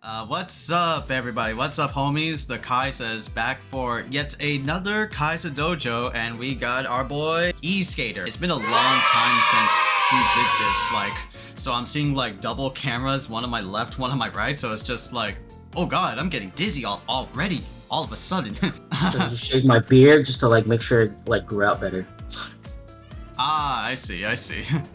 What's up, everybody? What's up, homies? The Khaiza is back for yet another Khaiza Dojo, and we got our boy Eskateerr. It's been a long time since we did this, so I'm seeing like double cameras, one on my left, one on my right, so it's just like, oh god, I'm getting dizzy already, all of a sudden. So I just shaved my beard just to make sure it grew out better. Ah, I see.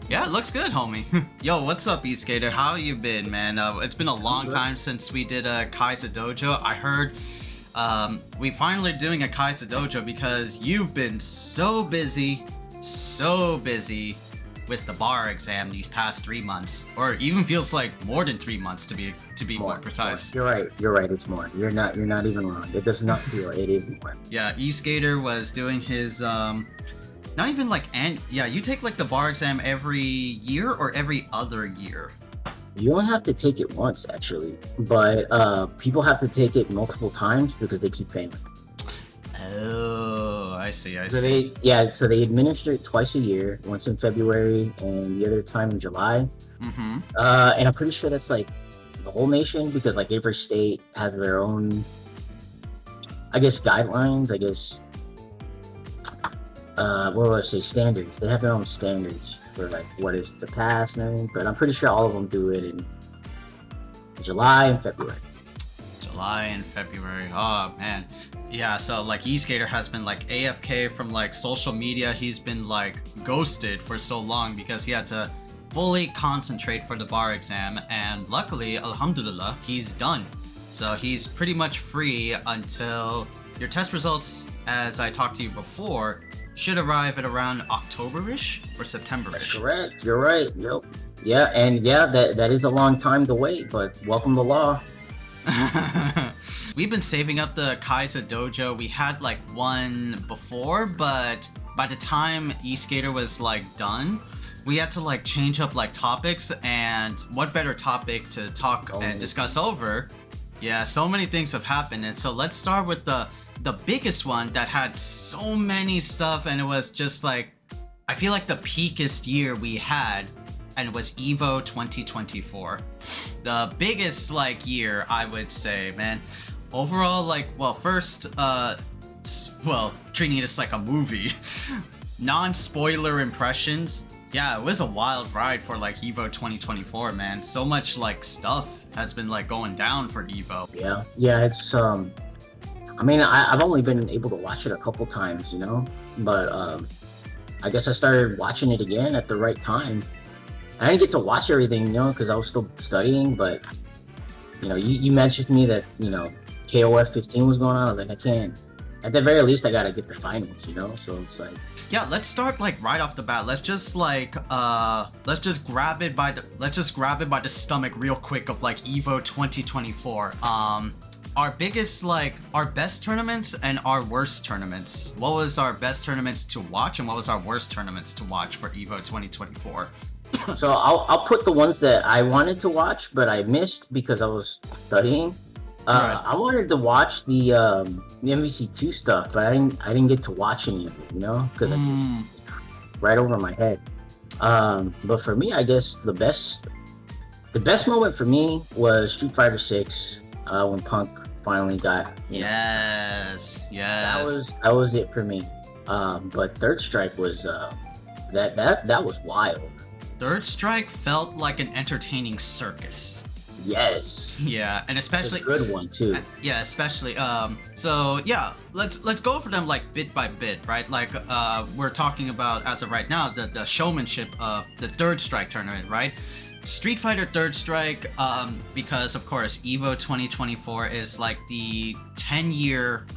Yeah, it looks good, homie. Yo, what's up, Eskateerr? How you been, man? It's been a long time since we did a Khaiza Dojo. I heard we finally doing a Khaiza Dojo because you've been so busy with the bar exam these past 3 months, or even feels like more than 3 months to be more precise. You're right. It's more. You're not even wrong. It does not feel. It is more. Yeah, Eskateerr was doing his not even you take like the bar exam every year or every other year? You only have to take it once, actually, but people have to take it multiple times because they keep failing. Oh, I see. So they administer it twice a year, once in February and the other time in July. Mm-hmm. And I'm pretty sure that's like the whole nation, because like every state has their own, I guess, guidelines. I guess. What do I say? Standards. They have their own standards for like what is to pass and everything. But I'm pretty sure all of them do it in July and February. Oh man. Yeah, so like Eskateerr has been like AFK from like social media. He's been like ghosted for so long because he had to fully concentrate for the bar exam, and luckily, alhamdulillah, he's done. So he's pretty much free until your test results, as I talked to you before, should arrive at around October-ish or September-ish. That's correct. You're right. Yep. Yeah, and yeah, that is a long time to wait, but welcome to law. We've been saving up the Khaiza Dojo. We had like one before, but by the time Eskateerr was like done, we had to like change up like topics, and what better topic to talk and discuss over? Yeah, so many things have happened, and so let's start with the biggest one that had so many stuff, and it was just like, I feel like the peakest year we had, and it was EVO 2024. The biggest like year, I would say, man. Overall, like, well, first, treating it as like a movie, non-spoiler impressions. Yeah, it was a wild ride for like EVO 2024, man. So much like stuff has been like going down for EVO. Yeah, it's I mean, I've only been able to watch it a couple times, but I guess I started watching it again at the right time. I didn't get to watch everything, because I was still studying, but, you mentioned to me that, KOF 15 was going on. I was like, I can't, at the very least, I gotta get the finals, so it's like. Yeah, let's start like right off the bat. Let's just like, let's just grab it by the stomach real quick of like EVO 2024. Our biggest, like, our best tournaments and our worst tournaments. What was our best tournaments to watch, and what was our worst tournaments to watch for EVO 2024? So I'll put the ones that I wanted to watch, but I missed because I was studying. Right. I wanted to watch the MVC2 stuff, but I didn't get to watch any of it, because I just right over my head. But for me, I guess the best moment for me was Street Fighter 6. When Punk finally got, yes. That was it for me. But Third Strike was that was wild. Third Strike felt like an entertaining circus. Yes. Yeah, and especially a good one too. Yeah, especially so yeah, let's go over them like bit by bit, right? Like we're talking about as of right now the showmanship of the Third Strike tournament, right? Street Fighter Third Strike, because of course EVO 2024 is like the 20-year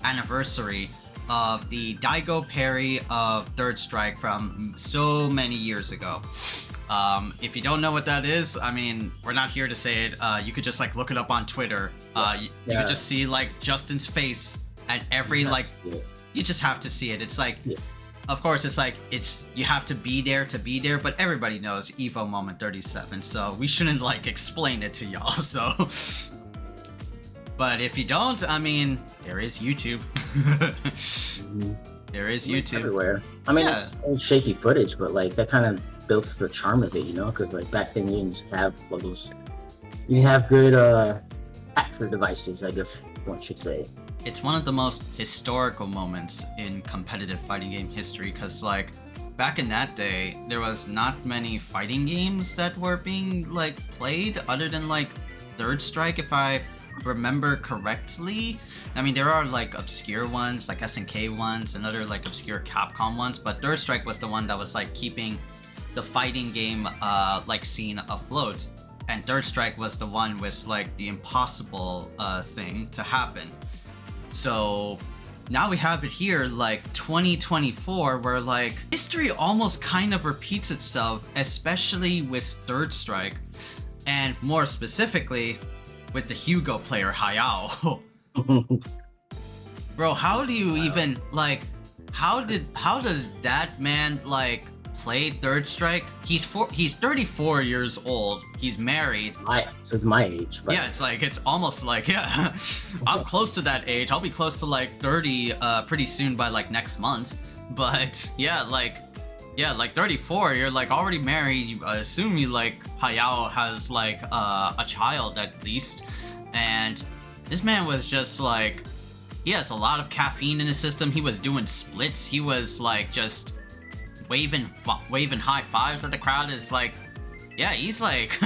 anniversary of the Daigo parry of Third Strike from so many years ago. If you don't know what that is, I mean, we're not here to say it. You could just like look it up on Twitter. You could just see like Justin's face at every you just have to see it. It's like. Yeah. Of course, it's like, you have to be there, but everybody knows EVO Moment 37, so we shouldn't like explain it to y'all, so. But if you don't, I mean, there is YouTube. There is YouTube. Everywhere. I mean, it's shaky footage, but like that kind of builds the charm of it, you know, because like back then you didn't just have all those, you didn't have good capture devices, I guess one should say. It's one of the most historical moments in competitive fighting game history, because like back in that day there was not many fighting games that were being like played other than like Third Strike, if I remember correctly. I mean, there are like obscure ones like SNK ones and other like obscure Capcom ones, but Third Strike was the one that was like keeping the fighting game like scene afloat, and Third Strike was the one with like the impossible thing to happen. So now we have it here, like 2024, where like history almost kind of repeats itself, especially with Third Strike, and more specifically with the Hugo player Hayao. Bro, how do you even like, how does that man like play Third Strike? He's 34 years old, he's married. So it's my age. But... yeah, it's like, it's almost like, yeah, I'm close to that age. I'll be close to like 30 pretty soon, by like next month. But yeah, like 34, you're like already married. You assume you like Hayao has like a child at least, and this man was just like, he has a lot of caffeine in his system. He was doing splits. He was like just waving high fives at the crowd. Is like, yeah, he's like,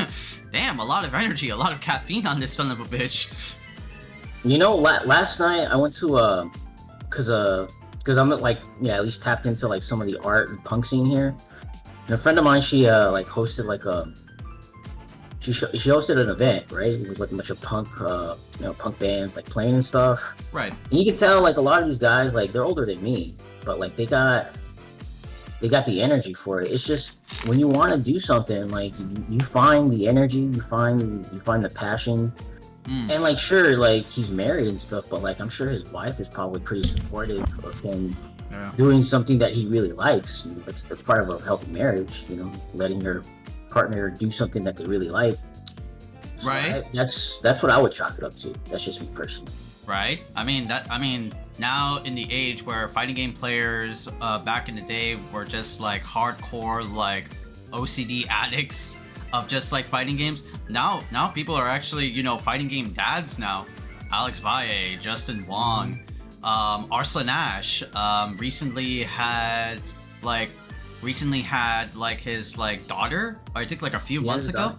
damn, a lot of energy, a lot of caffeine on this son of a bitch. You know, last night I went to cause I'm like, yeah, at least tapped into like some of the art and punk scene here. And a friend of mine, she like hosted like she hosted an event, right? It was like a bunch of punk punk bands like playing and stuff. Right. And you can tell like a lot of these guys, like they're older than me, but like they got the energy for it. It's just when you want to do something, like you find the energy, you find the passion. And like, sure, like he's married and stuff, but like I'm sure his wife is probably pretty supportive of him doing something that he really likes. That's part of a healthy marriage, you know, letting your partner do something that they really like. So right. That's what I would chalk it up to. That's just me personally. Right. I mean now in the age where fighting game players back in the day were just like hardcore like OCD addicts of just like fighting games, now people are actually, you know, fighting game dads now. Alex Valle, Justin Wong, Arslan Ash recently had his like daughter, I think like a few months ago.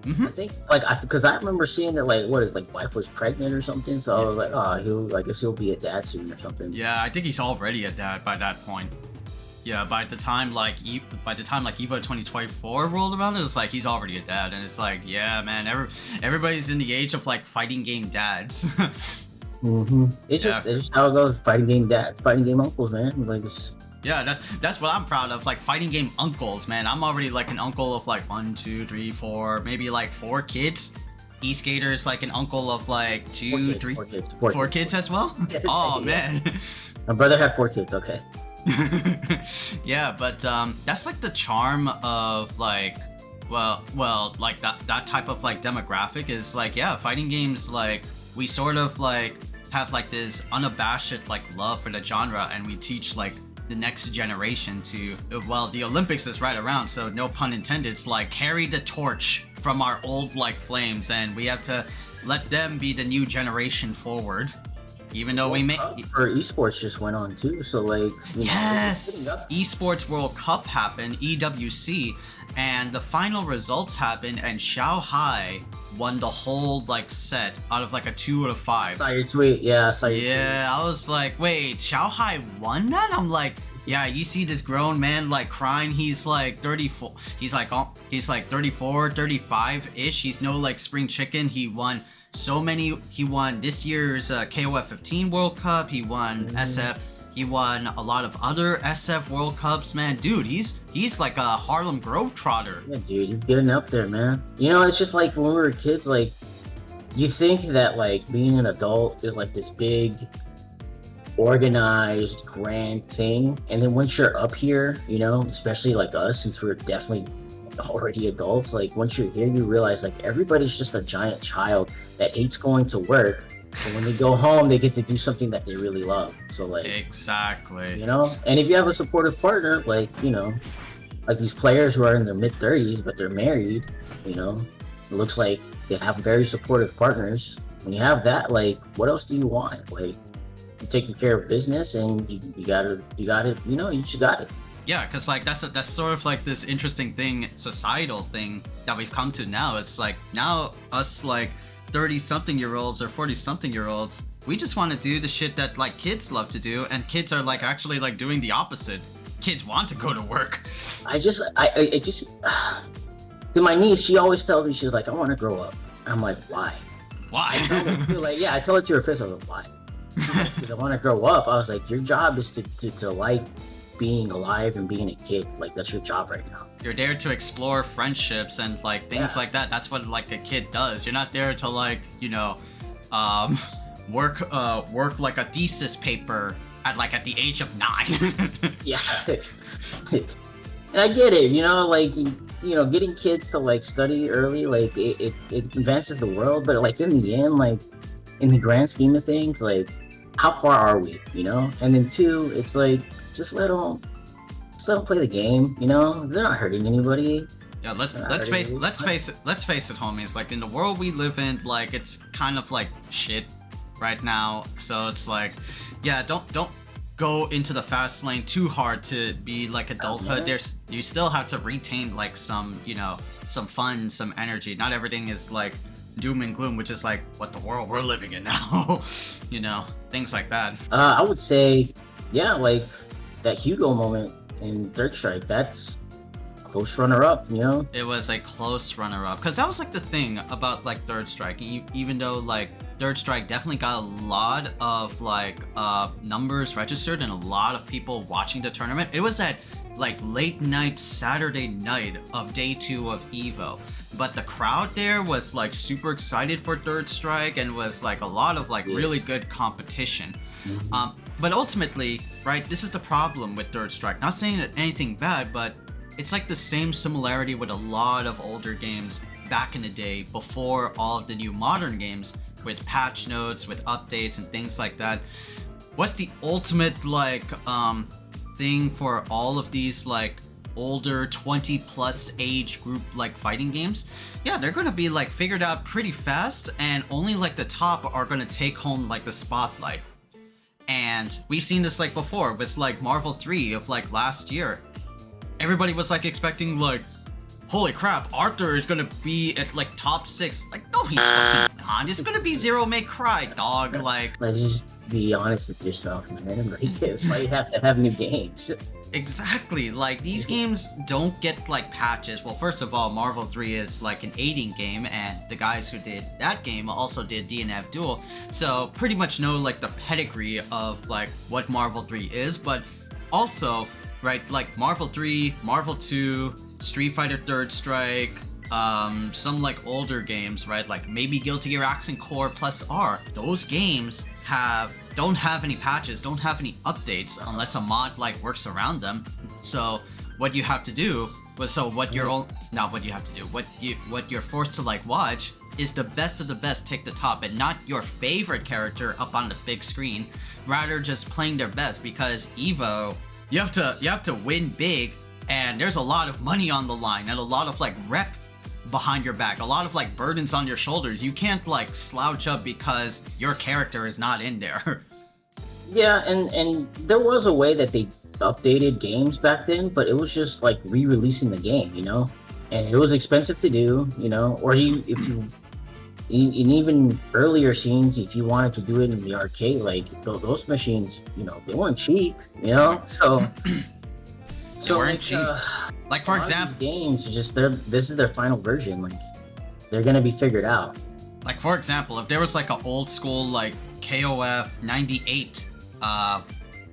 I think like because I remember seeing that like his like wife was pregnant or something, so I was like, I guess he'll be a dad soon or something. Yeah, I think he's already a dad by that point. Yeah, by the time like EVO 2024 rolled around, it's like he's already a dad, and it's like, yeah, man, everybody's in the age of like fighting game dads. It's just how it goes. Fighting game dads, fighting game uncles, man. Like it's... yeah, that's what I'm proud of. Like fighting game uncles, man. I'm already like an uncle of like 1, 2, 3, 4, maybe like 4 kids. Eskateerr's like an uncle of like 2, 3, 4 kids as well. Oh man, my brother had 4 kids. Okay. Yeah, but that's like the charm of like, well, like that type of like demographic is like, yeah, fighting games, like we sort of like have like this unabashed like love for the genre, and we teach like the next generation to, well, the Olympics is right around, so no pun intended, to like carry the torch from our old like flames, and we have to let them be the new generation forward. Even though we may... Or esports just went on too, so like... Yes! Esports World Cup happened, EWC, and the final results happened, and Shanghai won the whole like set out of like a 2 out of 5. Saw your tweet, yeah, Yeah, I was like, wait, Shanghai won that? I'm like, yeah, you see this grown man like crying, he's like 34, he's like 34, 35-ish, he's no like spring chicken, he won this year's KOF 15 World Cup, he won SF, he won a lot of other SF World Cups, man. Dude, he's like a Harlem Globetrotter. Yeah, dude, you're getting up there, man. You know, it's just like when we were kids, like, you think that like being an adult is like this big, organized, grand thing, and then once you're up here, you know, especially like us, since we're definitely already adults, like once you're here you realize like everybody's just a giant child that hates going to work, and when they go home they get to do something that they really love. So like, exactly, you know, and if you have a supportive partner, like, you know, like these players who are in their mid-30s but they're married, you know, it looks like they have very supportive partners. When you have that, like, what else do you want? Like, you're taking care of business, and you got it, you know, you just got it. Yeah, because like that's sort of like this interesting thing, societal thing that we've come to now. It's like now us like 30-something-year-olds or 40-something-year-olds, we just want to do the shit that like kids love to do, and kids are like actually like doing the opposite. Kids want to go to work. I just, cause my niece, she always tells me, she's like, I want to grow up. I'm like, why? Why? I tell it to her face. I was like, why? Because I want to grow up. I was like, your job is to like being alive and being a kid. Like, that's your job right now. You're there to explore friendships and like things like that. That's what like a kid does. You're not there to like, you know, work like a thesis paper at the age of 9. Yeah. And I get it, you know, like, you know, getting kids to like study early, like it advances the world, but like in the end, like in the grand scheme of things, like how far are we, you know? And then 2, it's like just let them play the game, you know? They're not hurting anybody. Yeah, let's face it, homies. Like in the world we live in, like it's kind of like shit right now. So it's like, yeah, don't go into the fast lane too hard to be like adulthood. You still have to retain like some, you know, some fun, some energy. Not everything is like doom and gloom, which is like what the world we're living in now. You know, things like that. I would say, yeah, like that Hugo moment in Third Strike, that's close runner-up, you know? It was a close runner-up, because that was like the thing about like Third Strike. Even though like Third Strike definitely got a lot of like numbers registered and a lot of people watching the tournament, it was at like late night Saturday night of day 2 of EVO. But the crowd there was like super excited for Third Strike and was like a lot of like really good competition. But ultimately, right, this is the problem with Third Strike. Not saying that anything bad, but it's like the same similarity with a lot of older games back in the day before all of the new modern games with patch notes, with updates and things like that. What's the ultimate like thing for all of these like older 20 plus age group like fighting games? Yeah, they're gonna be like figured out pretty fast, and only like the top are gonna take home like the spotlight. And we've seen this like before with like Marvel 3 of like last year. Everybody was like expecting like, holy crap, Arthur is gonna be at like top 6. Like, no, he's fucking not. It's gonna be Zero May Cry, dog. Like, let's just be honest with yourself, man. Like, that's why you have to have new games. Exactly. Like, these games don't get like patches. Well, first of all, Marvel 3 is like an aiding game, and the guys who did that game also did DNF Duel, so pretty much know like the pedigree of like what Marvel 3 is. But also, right, like Marvel 3, Marvel 2, Street Fighter Third Strike, some like older games, right, like maybe Guilty Gear Accent Core plus R. Those games don't have any patches, don't have any updates unless a mod like works around them. So what you have to do what you're forced to like watch is the best of the best take the top, and not your favorite character up on the big screen, rather just playing their best. Because EVO, you have to win big, and there's a lot of money on the line and a lot of like rep behind your back, a lot of like burdens on your shoulders. You can't like slouch up because your character is not in there. Yeah, and there was a way that they updated games back then, but it was just like re-releasing the game, you know, and it was expensive to do, you know, or in even earlier scenes, if you wanted to do it in the arcade, like those machines, you know, they weren't cheap, you know, so they weren't cheap. Like, for example, games just this is their final version. Like, they're gonna be figured out. Like, for example, if there was like an old school like KOF 98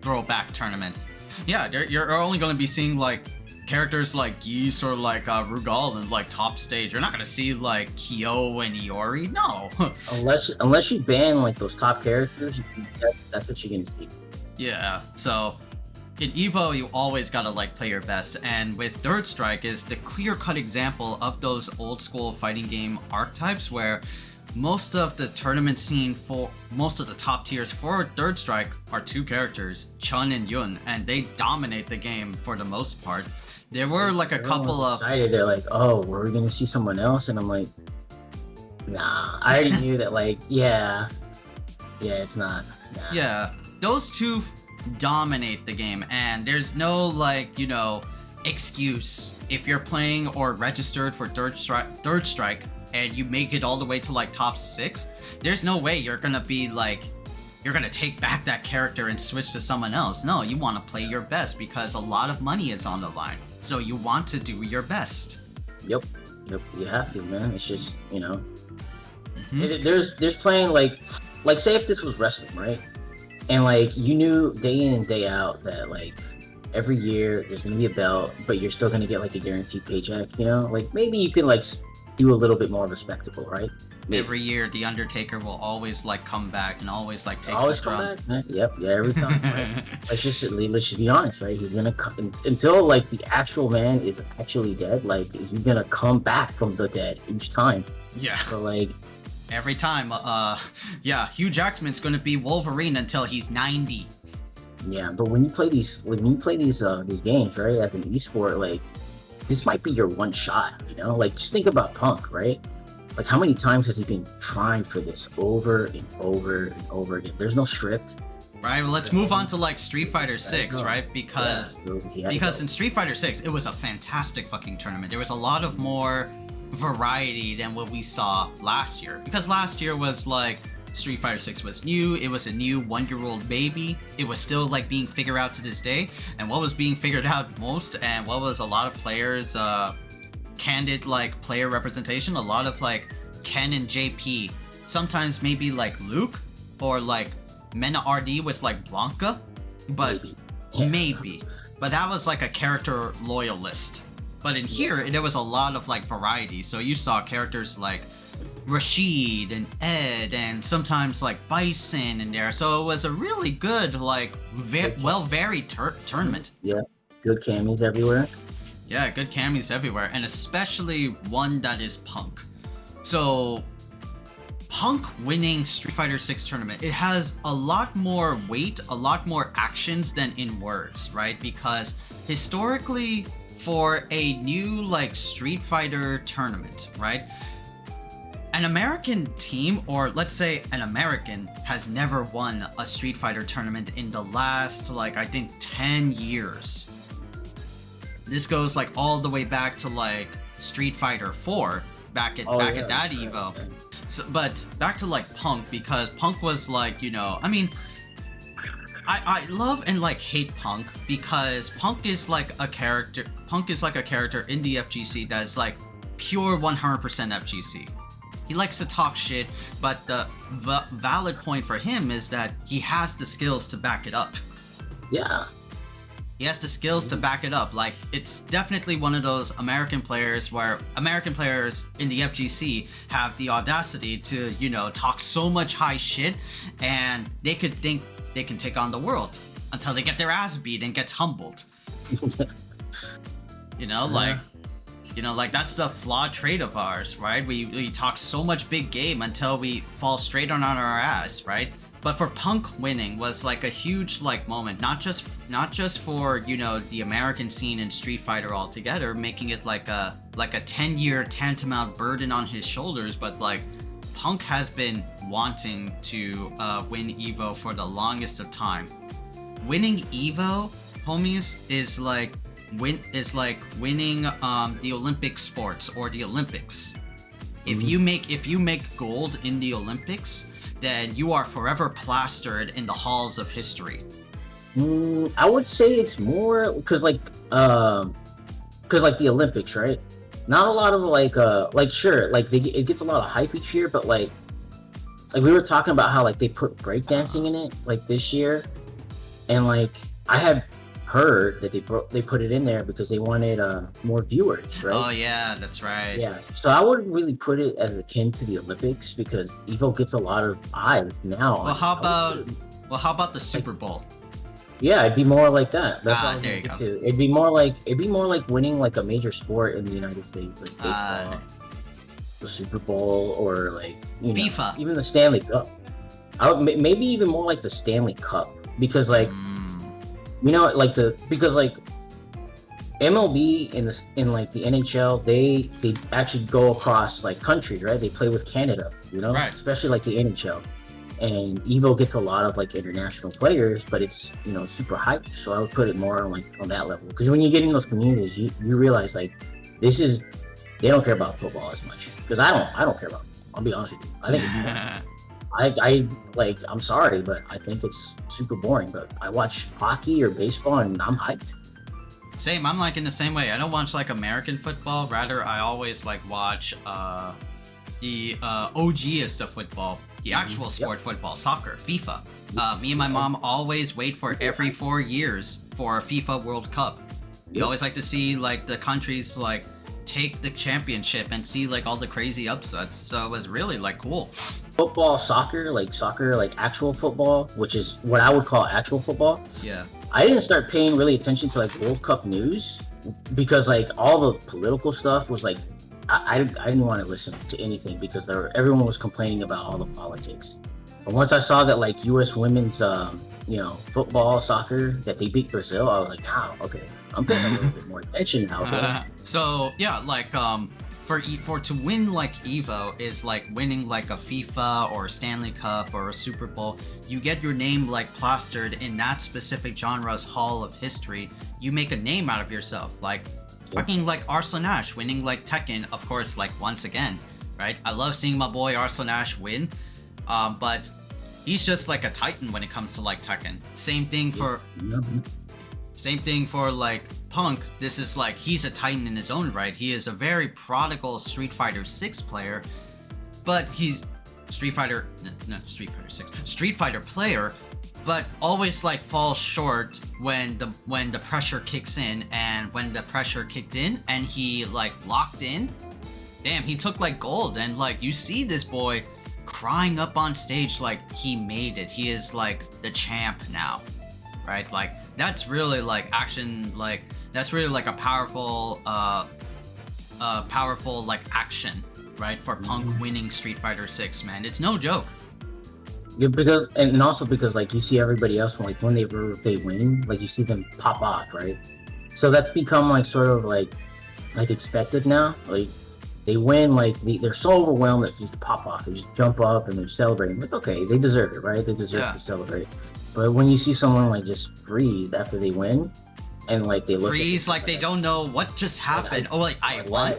throwback tournament, yeah, you're only gonna be seeing like characters like Geese or like Rugal in like top stage. You're not gonna see like Kyo and Iori. No. unless you ban like those top characters, that's what you're gonna see. Yeah. So in EVO, you always gotta like play your best, and with Third Strike is the clear-cut example of those old-school fighting game archetypes where most of the tournament scene for most of the top tiers for Third Strike are 2 characters, Chun and Yun, and they dominate the game for the most part. There were like a couple of excited. They're like, oh, we're gonna see someone else, and I'm like, nah. I already knew that. Like, yeah, it's not. Nah. Yeah, those two dominate the game, and there's no like excuse if you're playing or registered for Third Strike and you make it all the way to like top 6. There's no way you're gonna be like you're gonna take back that character and switch to someone else. No, you want to play your best because a lot of money is on the line. So you want to do your best. Yep, you have to, man. It's just, there's playing like say if this was wrestling, right? And like you knew day in and day out that like every year there's gonna be a belt, but you're still gonna get like a guaranteed paycheck, Like maybe you can like do a little bit more of a spectacle, right? Maybe. Every year the Undertaker will always like come back and always like take the crown. Yep, every time. Right? let's just be honest, right? He's gonna come until like the actual man is actually dead. Like he's gonna come back from the dead each time. Yeah. So like. Every time, Hugh Jackman's gonna be Wolverine until he's 90. Yeah, but when you play these games, right, as an esport, like this might be your one shot, Like just think about Punk, right? Like how many times has he been trying for this over and over and over again? There's no script. Right, well, let's move on to like Street Fighter 6, right? Because in Street Fighter 6, it was a fantastic fucking tournament. There was a lot of more variety than what we saw last year, because last year was like Street Fighter 6 was new. It was a new 1-year-old baby. It was still like being figured out to this day. And what was being figured out most, and what was a lot of players candid like player representation, a lot of like Ken and JP, sometimes maybe like Luke or like Mena RD with like Blanca, but maybe. But that was like a character loyalist. But in here, there was a lot of like variety. So you saw characters like Rashid and Ed, and sometimes like Bison in there. So it was a really good, like well-varied tournament. Yeah, good cameos everywhere. Yeah, good cameos everywhere, and especially one that is Punk. So Punk winning Street Fighter 6 tournament, it has a lot more weight, a lot more actions than in words, right? Because historically, for a new like Street Fighter tournament, right? An American team, or let's say an American, has never won a Street Fighter tournament in the last like I think 10 years. This goes like all the way back to like Street Fighter 4 back at that Evo. Right. So, but back to like Punk, because Punk was like, I mean, I love and like hate Punk, because Punk is like a character in the FGC that's like pure 100% FGC. He likes to talk shit, but the valid point for him is that he has the skills to back it up. Yeah. He has the skills to back it up. Like, it's definitely one of those American players where American players in the FGC have the audacity to, talk so much high shit, and they could think they can take on the world until they get their ass beat and gets humbled. Like that's the flawed trait of ours, right? We talk so much big game until we fall straight on our ass, right? But for Punk winning was like a huge like moment, not just for the American scene in Street Fighter altogether, making it like a 10-year tantamount burden on his shoulders, but like Punk has been wanting to win Evo for the longest of time. Winning Evo, homies, is like winning the Olympic sports or the Olympics. If you make gold in the Olympics, then you are forever plastered in the halls of history. I would say it's more because the Olympics, right? Not a lot of it gets a lot of hype each year, but like we were talking about how like they put breakdancing in it like this year, and like I had heard that they put it in there because they wanted more viewers, right? Oh yeah, that's right. Yeah, so I wouldn't really put it as akin to the Olympics because Evo gets a lot of eyes now. Well, how about the Super Bowl? Yeah, it'd be more like that. That's what there you go. Too. It'd be more like winning like a major sport in the United States, like baseball, the Super Bowl, or like FIFA, even the Stanley Cup. Maybe even more like the Stanley Cup, because like. Because MLB in like the NHL, they actually go across like countries, right? They play with Canada, you know, Right. especially like the NHL. And Evo gets a lot of like international players, but it's, you know, super hyped. So I would put it more on like on that level, because when you get in those communities, you realize like this is, they don't care about football as much, because I don't care about it. I'll be honest with you. I think it's boring. I like, I'm sorry, but I think it's super boring. But I watch hockey or baseball and I'm hyped. Same, I'm like in the same way. I don't watch like American football. Rather, I always like watch the OGest of football, the actual sport football, soccer, FIFA. Me and my mom always wait for every 4 years for a FIFA World Cup. We always like to see like the countries like take the championship and see like all the crazy upsets. So it was really like cool. Football, soccer, like actual football, which is what I would call actual football. Yeah. I didn't start paying really attention to like World Cup news, because like all the political stuff was like, I didn't want to listen to anything, because everyone was complaining about all the politics. But once I saw that like U.S. women's you know, football, soccer, that they beat Brazil, I was like, wow, okay, I'm paying a little bit more attention now. So yeah, like for to win like Evo is like winning like a FIFA or a Stanley Cup or a Super Bowl. You get your name like plastered in that specific genre's hall of history. You make a name out of yourself, like fucking like Arslan Ash winning like Tekken, of course, like once again, right? I love seeing my boy Arslan Ash win, but he's just like a titan when it comes to like Tekken. Same thing for like Punk. This is like, he's a titan in his own right. He is a very prodigal Street Fighter 6 player, but he's Street Fighter 6 Street Fighter player, but always like falls short when the pressure kicks in. And when the pressure kicked in and he like locked in, damn, he took like gold. And like you see this boy crying up on stage like he made it. He is like the champ now, right? Like that's really like action, like that's really like a powerful like action, right? For Punk winning Street Fighter 6, man, it's no joke. Yeah, because and also because like you see everybody else when they win, like you see them pop off, right? So that's become like sort of like expected now. Like they win, like they're so overwhelmed that they just pop off, they just jump up and they're celebrating. Like, okay, they deserve it, right? They deserve to celebrate. But when you see someone like just freeze after they win, and like they look freeze like they don't know what just happened. I won.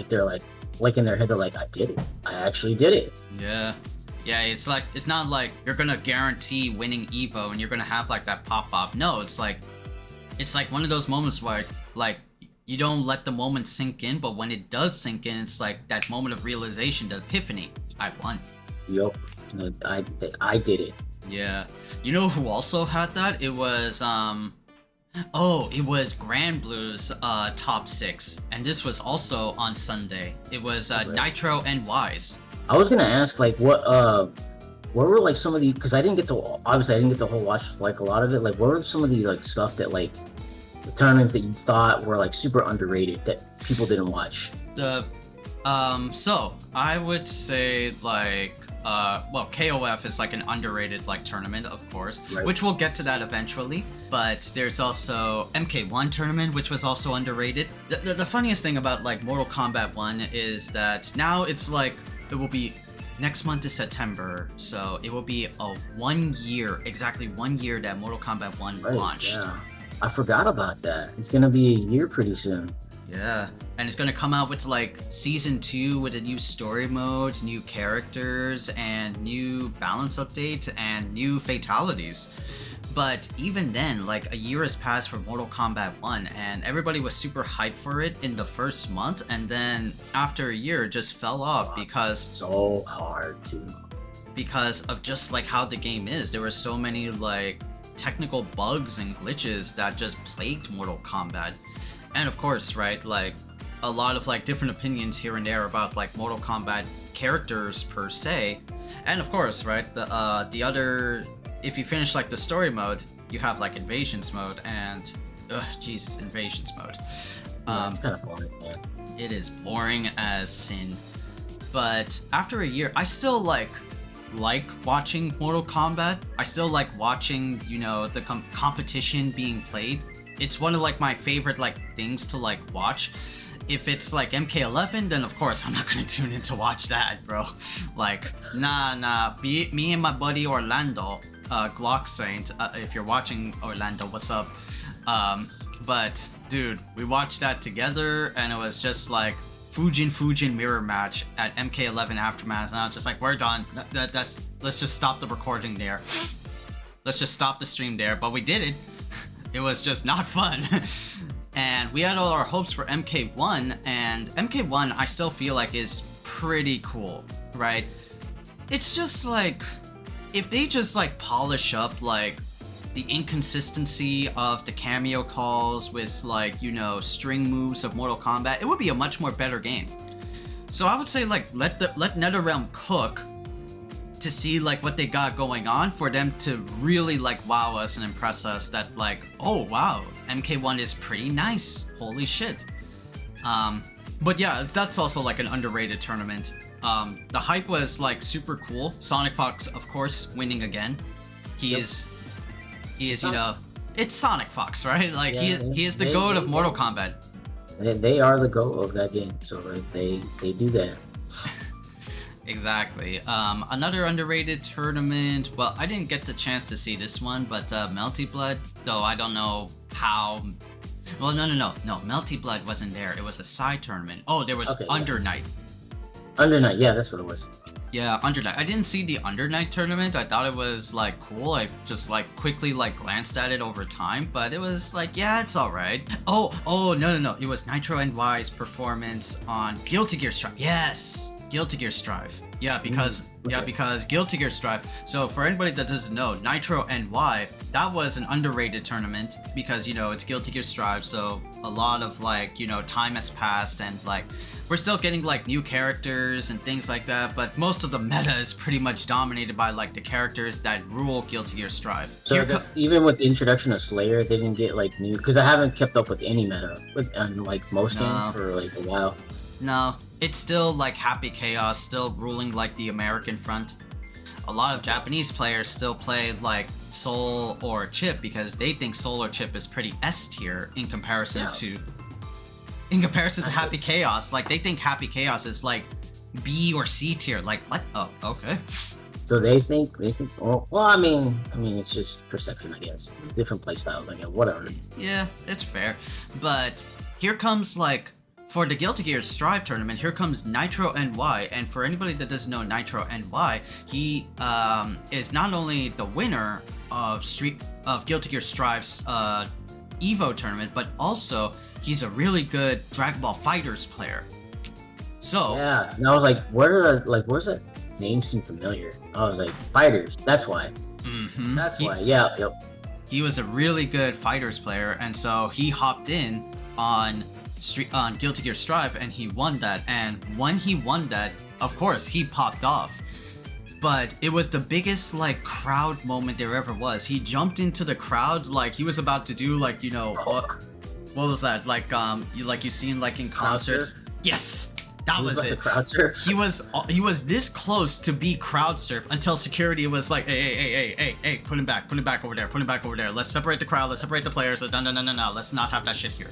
They're like licking their head. They're like, I did it. I actually did it. Yeah. Yeah, it's like, it's not like you're gonna guarantee winning Evo and you're gonna have like that pop off. No, it's like one of those moments where like you don't let the moment sink in, but when it does sink in, it's like that moment of realization, the epiphany. I won. Yup. I did it. Yeah. You know who also had that? It was it was Grand Blue's top 6, and this was also on Sunday. It was Nitro and Wise. I was gonna ask like what were like some of the, because I didn't get to whole watch like a lot of it. Like what were some of the like stuff that like the tournaments that you thought were like super underrated that people didn't watch? So I would say like KOF is like an underrated like tournament, of course, right, which we'll get to that eventually. But there's also MK1 tournament, which was also underrated. The funniest thing about like Mortal Kombat 1 is that now it's like, it will be next month is September, so it will be exactly 1 year that Mortal Kombat 1 launched. Yeah. I forgot about that. It's gonna be a year pretty soon. Yeah, and it's gonna come out with like season 2 with a new story mode, new characters, and new balance update, and new fatalities. But even then, like a year has passed for Mortal Kombat 1, and everybody was super hyped for it in the first month, and then after a year, it just fell off because so hard because of just like how the game is. There were so many like technical bugs and glitches that just plagued Mortal Kombat. And of course, right, like a lot of like different opinions here and there about like Mortal Kombat characters per se. And of course, right, the other, if you finish like the story mode, you have like invasions mode, and invasions mode. It's kind of boring. Yeah. It is boring as sin. But after a year, I still like watching Mortal Kombat. I still like watching, you know, the competition being played. it's one of like my favorite like things to like watch. If it's like MK11, then of course I'm not gonna tune in to watch that, bro. Like, nah. Me and my buddy Orlando, Glock Saint. If you're watching, Orlando, what's up? But dude, we watched that together, and it was just like Fujin mirror match at MK11 Aftermath, and I was just like, we're done. Let's just stop the recording there. Let's just stop the stream there. But we did it. It was just not fun. And we had all our hopes for MK1, and MK1 I still feel like is pretty cool, right? It's just like, if they just like polish up like the inconsistency of the cameo calls with like, you know, string moves of Mortal Kombat, it would be a much more better game. So I would say like let NetherRealm cook to see like what they got going on for them to really like wow us and impress us that like, oh wow, MK1 is pretty nice, holy shit. But yeah, that's also like an underrated tournament. The hype was like super cool. Sonic Fox, of course, winning again. He is, you know, it's Sonic Fox, right? Like he is the GOAT of Mortal Kombat. They are the GOAT of that game, so they do that. Exactly. Another underrated tournament. Well, I didn't get the chance to see this one, but Melty Blood, though I don't know how. Well, no. Melty Blood wasn't there. It was a side tournament. Oh, there was Under Night. Under Night, yeah, that's what it was. Yeah, Under Night. I didn't see the Under Night tournament. I thought it was like cool. I just like quickly like glanced at it over time, but it was like, yeah, it's all right. Oh, no. It was Nitro NY's performance on Guilty Gear Strive. Yes. Guilty Gear Strive. Yeah, because Guilty Gear Strive. So for anybody that doesn't know, Nitro NY, that was an underrated tournament because, you know, it's Guilty Gear Strive, so a lot of like, you know, time has passed and like we're still getting like new characters and things like that, but most of the meta is pretty much dominated by like the characters that rule Guilty Gear Strive. So even with the introduction of Slayer, they didn't get like new, because I haven't kept up with any meta on like most games for like a while. No, it's still like Happy Chaos, still ruling like the American front. A lot of Japanese players still play like Soul or Chip because they think Soul or Chip is pretty S tier in comparison to Happy Chaos. Like they think Happy Chaos is like B or C tier. Like what? Oh, okay. So they think well, I mean it's just perception, I guess. Different play styles, I guess. Whatever. Yeah, it's fair. But here comes like, for the Guilty Gear Strive tournament, here comes Nitro NY, and for anybody that doesn't know Nitro NY, he is not only the winner of Guilty Gear Strive's Evo tournament, but also he's a really good Dragon Ball FighterZ player. So yeah, and I was like, where's that name seem familiar? I was like, FighterZ, that's why. Mm-hmm. That's why. Yeah, yep. He was a really good FighterZ player, and so he hopped in on Guilty Gear Strive and he won that, and when he won that, of course he popped off, but it was the biggest like crowd moment there ever was. He jumped into the crowd like he was about to do like, you know, what was that, like you seen like in concerts? Yes, that was it. Crowd surf. He was this close to be crowd surf until security was like, hey, put him back over there, let's separate the crowd, let's separate the players. No, let's not have that shit here.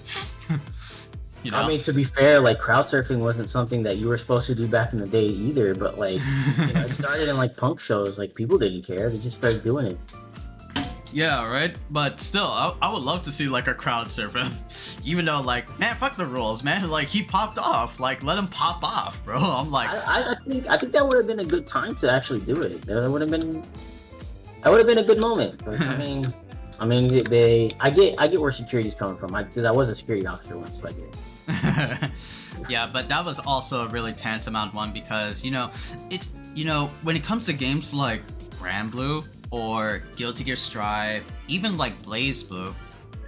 You know? I mean, to be fair, like crowd surfing wasn't something that you were supposed to do back in the day either, but like, you know, it started in like punk shows. Like people didn't care; they just started doing it. Yeah, right. But still, I would love to see like a crowd surf him, even though like, man, fuck the rules, man. Like he popped off, like let him pop off, bro. I'm like, I think that would have been a good time to actually do it. That would have been a good moment. But, I get where security's coming from, because I was a security officer once, so I get it. Yeah, but that was also a really tantamount one because, you know, it's, you know, when it comes to games like Grand Blue or Guilty Gear Strive, even like Blaze Blue,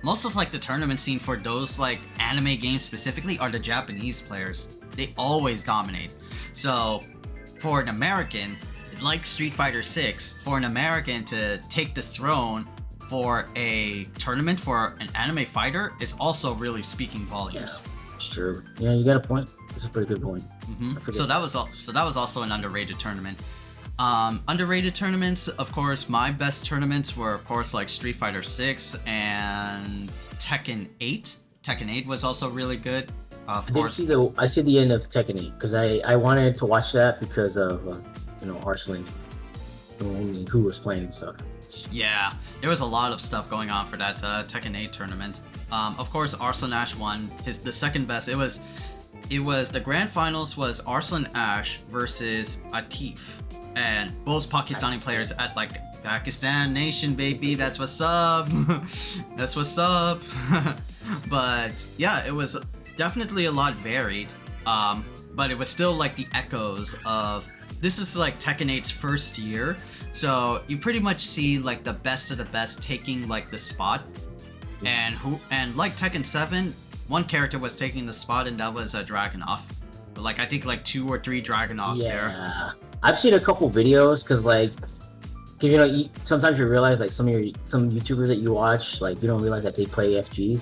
most of like the tournament scene for those like anime games specifically are the Japanese players. They always dominate. So for an American, like Street Fighter 6, for an American to take the throne for a tournament for an anime fighter is also really speaking volumes. Yeah, it's true. Yeah, you got a point. That's a pretty good point. Mm-hmm. So that was also an underrated tournament. Underrated tournaments, of course, my best tournaments were, of course, like Street Fighter 6 and Tekken 8. Tekken 8 was also really good. Of course. I see the end of Tekken 8 because I wanted to watch that because of Arslan, who was playing and stuff. Yeah, there was a lot of stuff going on for that Tekken 8 tournament. Of course, Arslan Ash won. The second best. It was the grand finals was Arslan Ash versus Atif, and both Pakistani players at like Pakistan nation, baby. That's what's up. That's what's up. But yeah, it was definitely a lot varied. But it was still like the echoes of this is like Tekken 8's first year, so you pretty much see like the best of the best taking like the spot, and like Tekken 7, one character was taking the spot, and that was Dragunov. But like I think like 2 or 3 Dragunovs there. Yeah, I've seen a couple videos because you know sometimes you realize like some YouTubers that you watch, like you don't realize that they play FGs.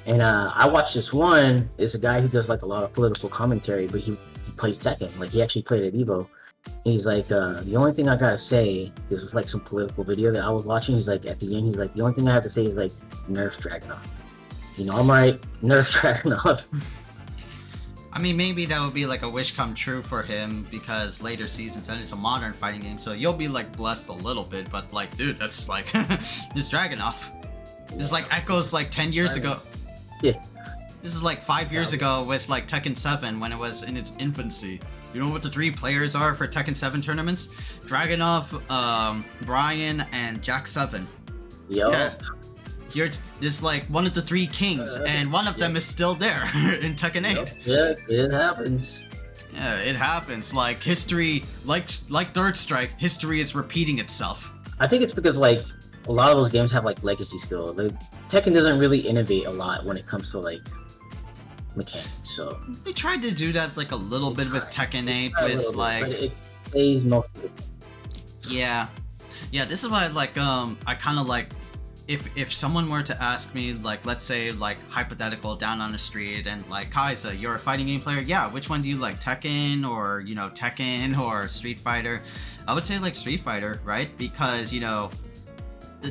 And I watched this one. It's a guy who does like a lot of political commentary, but he plays Tekken. Like he actually played at Evo. And he's like, the only thing I gotta say, this was like some political video that I was watching. He's like, at the end, he's like, the only thing I have to say is like, nerf Dragunov. You know, I'm right, nerf Dragunov. I mean, maybe that would be like a wish come true for him because later seasons and it's a modern fighting game, so you'll be like blessed a little bit. But like, dude, that's like, this Dragunov. This is like echoes like 10 years ago. Yeah. This is like 5 years ago with like Tekken 7 when it was in its infancy. You know what the 3 players are for Tekken 7 tournaments? Dragunov, Brian, and Jack 7. Yo. Yeah. This like one of the 3 kings, and one of them is still there in Tekken 8. Yeah, it happens. Yeah, it happens. Like history, like Third Strike, history is repeating itself. I think it's because like a lot of those games have like legacy skill. Like, Tekken doesn't really innovate a lot when it comes to like mechanics. So they tried to do that like a little bit with Tekken 8, with like. But it stays most of the time. Yeah, this is why like I kind of like if someone were to ask me like, let's say like hypothetical down on the street and like, Khaiza, you're a fighting game player, yeah, which one do you like, Tekken or Tekken or Street Fighter? I would say like Street Fighter, right? Because the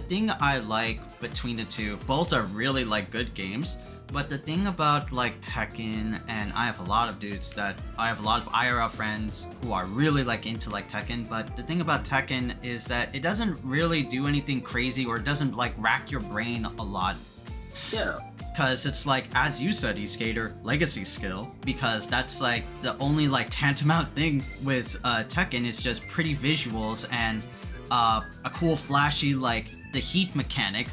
thing I like between the two, both are really like good games. But the thing about like Tekken, and I have a lot of IRL friends who are really like into like Tekken, but the thing about Tekken is that it doesn't really do anything crazy, or it doesn't like rack your brain a lot. Yeah. Because it's like, as you said, Eskateerr, legacy skill, because that's like the only like tantamount thing with Tekken is just pretty visuals and a cool flashy like the heat mechanic.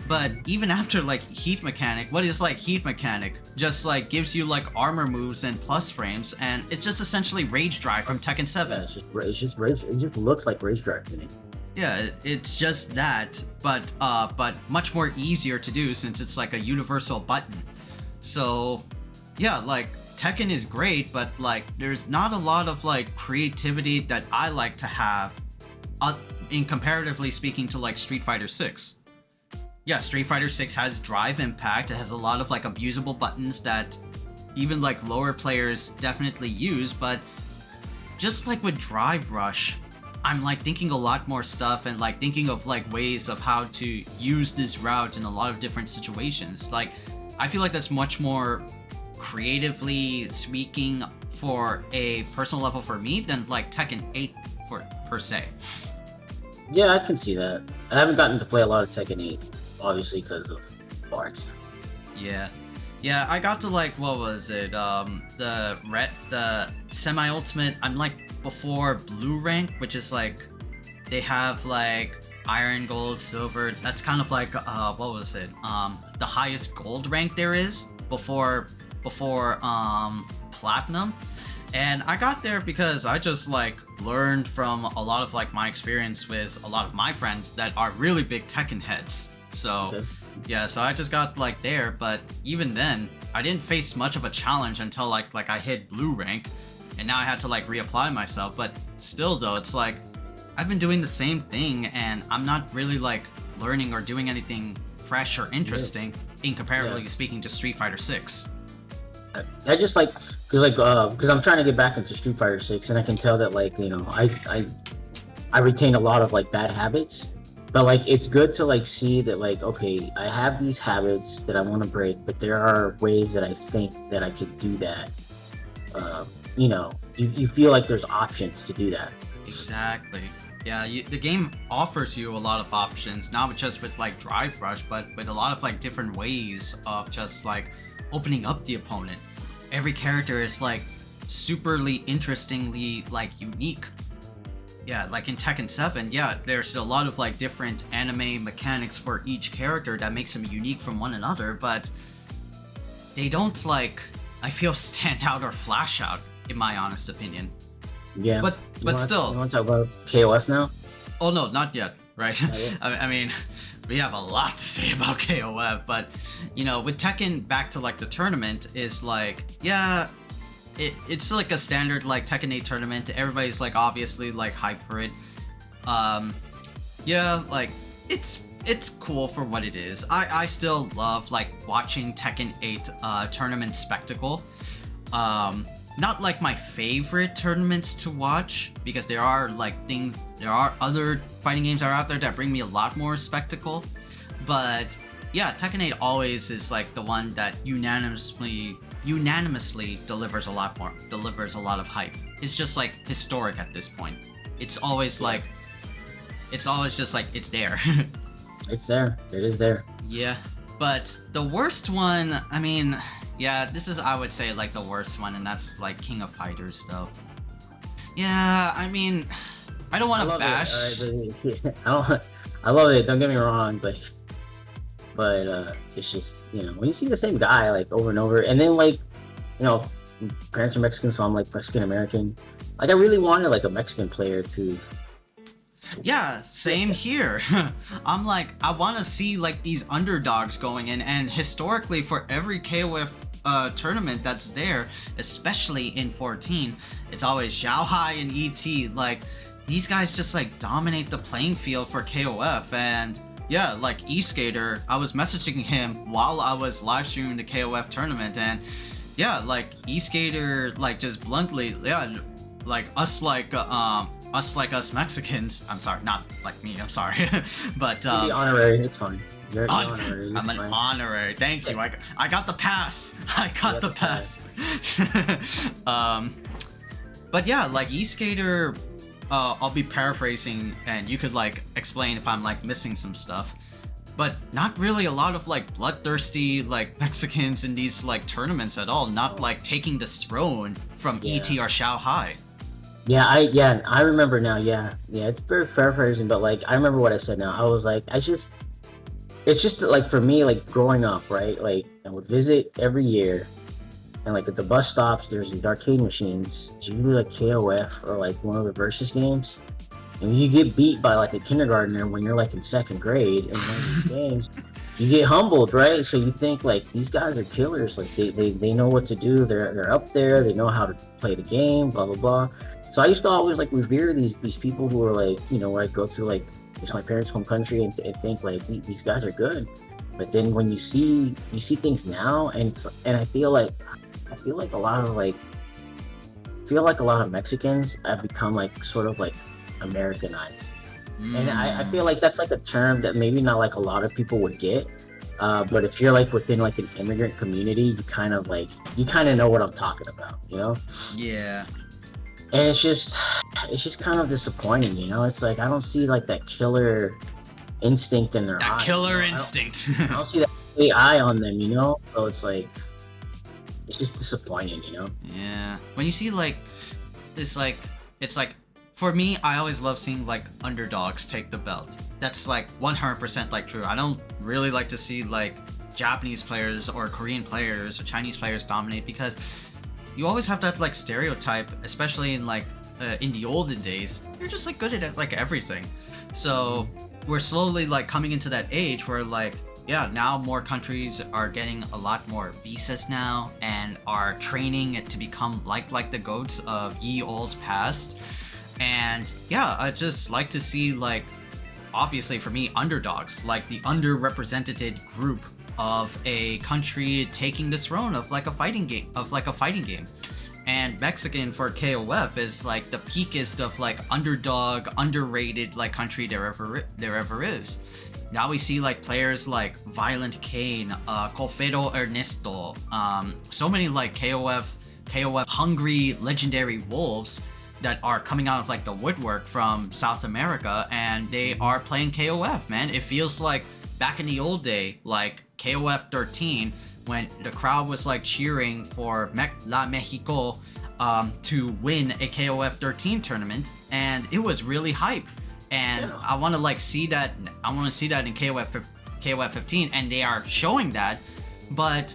But even after like heat mechanic, what is like heat mechanic? Just like gives you like armor moves and plus frames, and it's just essentially Rage Drive from Tekken 7. Yeah, it's just Rage. It just looks like Rage Drive to me. Yeah, it's just that, but much more easier to do since it's like a universal button. So yeah, like Tekken is great, but like there's not a lot of like creativity that I like to have, in comparatively speaking to like Street Fighter 6. Yeah, Street Fighter 6 has drive impact. It has a lot of like abusable buttons that even like lower players definitely use, but just like with Drive Rush, I'm like thinking a lot more stuff and like thinking of like ways of how to use this route in a lot of different situations. Like I feel like that's much more creatively speaking for a personal level for me than like Tekken 8 per se. Yeah, I can see that. I haven't gotten to play a lot of Tekken 8, obviously because of Barks. Yeah, I got to like, what was it? The semi-ultimate. I'm like before blue rank, which is like they have like iron, gold, silver. That's kind of like what was it? The highest gold rank there is before platinum. And I got there because I just like learned from a lot of like my experience with a lot of my friends that are really big Tekken heads. So Okay. yeah, so I just got like there, but even then I didn't face much of a challenge until like I hit blue rank, and now I had to like reapply myself. But still though, it's like I've been doing the same thing and I'm not really like learning or doing anything fresh or interesting in comparatively speaking to Street Fighter 6. I just like because I'm trying to get back into Street Fighter 6, and I can tell that like I retain a lot of like bad habits, but like it's good to like see that like okay, I have these habits that I want to break, but there are ways that I think that I could do that. You know, you feel like there's options to do that. Exactly. Yeah, the game offers you a lot of options, not just with like Drive Rush, but with a lot of like different ways of just like opening up the opponent. Every character is like superly interestingly like unique. Yeah, like in Tekken 7, yeah, there's a lot of like different anime mechanics for each character that makes them unique from one another, but they don't like, I feel, stand out or flash out, in my honest opinion. Yeah, But still. You want to talk about KOF now? Oh no, not yet, right? Yeah. I mean, we have a lot to say about KOF, but you know, with Tekken back to like the tournament is like, yeah, it's like a standard like Tekken 8 tournament. Everybody's like obviously like hyped for it. Yeah, like it's cool for what it is. I still love like watching Tekken 8 tournament spectacle. Not like my favorite tournaments to watch, because there are other fighting games that are out there that bring me a lot more spectacle. But yeah, Tekken 8 always is like the one that unanimously delivers a lot of hype. It's just like historic at this point. It's always like, it's always just like, it's there. It's there. It is there. Yeah, but the worst one, I mean, yeah, this is, I would say, like the worst one, and that's like King of Fighters, though. Yeah, I mean, I don't want to bash. I love it. Don't get me wrong, but it's just, you know, when you see the same guy like over and over, and then like, you know, parents are Mexican, so I'm like Mexican American. Like I really wanted like a Mexican player to. Yeah, same here. I'm like, I want to see like these underdogs going in, and historically for every KOF tournament that's there, especially in 14, it's always Xiaohai and ET. Like, these guys just like dominate the playing field for KOF. And yeah, like Eskateerr, I was messaging him while I was live streaming the KOF tournament, and yeah, like Eskateerr, like just bluntly, yeah, like us us Mexicans, I'm sorry, not like me, I'm sorry, but the honorary, it's fine. You're honorary. I'm an honorary. Thank you. I got the pass. I got the pass. But yeah, like Eskateerr, I'll be paraphrasing, and you could like explain if I'm like missing some stuff. But not really a lot of like bloodthirsty like Mexicans in these like tournaments at all. Not like taking the throne from ET or Xiaohai. Yeah, I remember now. Yeah, it's very paraphrasing, but like I remember what I said now. I was like, it's just like for me, like growing up, right? Like I would visit every year, and like at the bus stops, there's these arcade machines. So you do like KOF or like one of the versus games, and you get beat by like a kindergartner when you're like in second grade in one of these games. You get humbled, right? So you think like these guys are killers. Like they know what to do. They're up there. They know how to play the game. Blah blah blah. So I used to always like revere these people who are like, you know, where I go to like it's my parents' home country and think like these guys are good. But then when you see things now, and I feel like a lot of Mexicans have become like sort of like Americanized. And I feel like that's like a term that maybe not like a lot of people would get. But if you're like within like an immigrant community, you kind of know what I'm talking about, you know? Yeah. And it's just kind of disappointing, you know? It's like I don't see like that killer instinct in their eyes. That killer instinct. I don't see that AI on them, you know? So it's like it's just disappointing, you know? Yeah. When you see like this, like it's like for me, I always love seeing like underdogs take the belt. That's like 100% like true. I don't really like to see like Japanese players or Korean players or Chinese players dominate, because you always have that like stereotype, especially in like in the olden days. You're just like good at like everything. So we're slowly like coming into that age where like, yeah, now more countries are getting a lot more visas now and are training it to become like the goats of ye old past. And yeah, I just like to see like, obviously for me, underdogs, like the underrepresented group of a country taking the throne of like a fighting game. And Mexican for KOF is like the peakest of like underdog, underrated like country there ever is. Now we see like players like Violent Kane, Colfedo Ernesto, so many like KOF hungry legendary wolves that are coming out of like the woodwork from South America, and they are playing KOF, man. It feels like back in the old day, like KOF 13, when the crowd was like cheering for La Mexico to win a KOF 13 tournament, and it was really hype. And yeah. I want to like see that. I want to see that in KOF 15, and they are showing that. But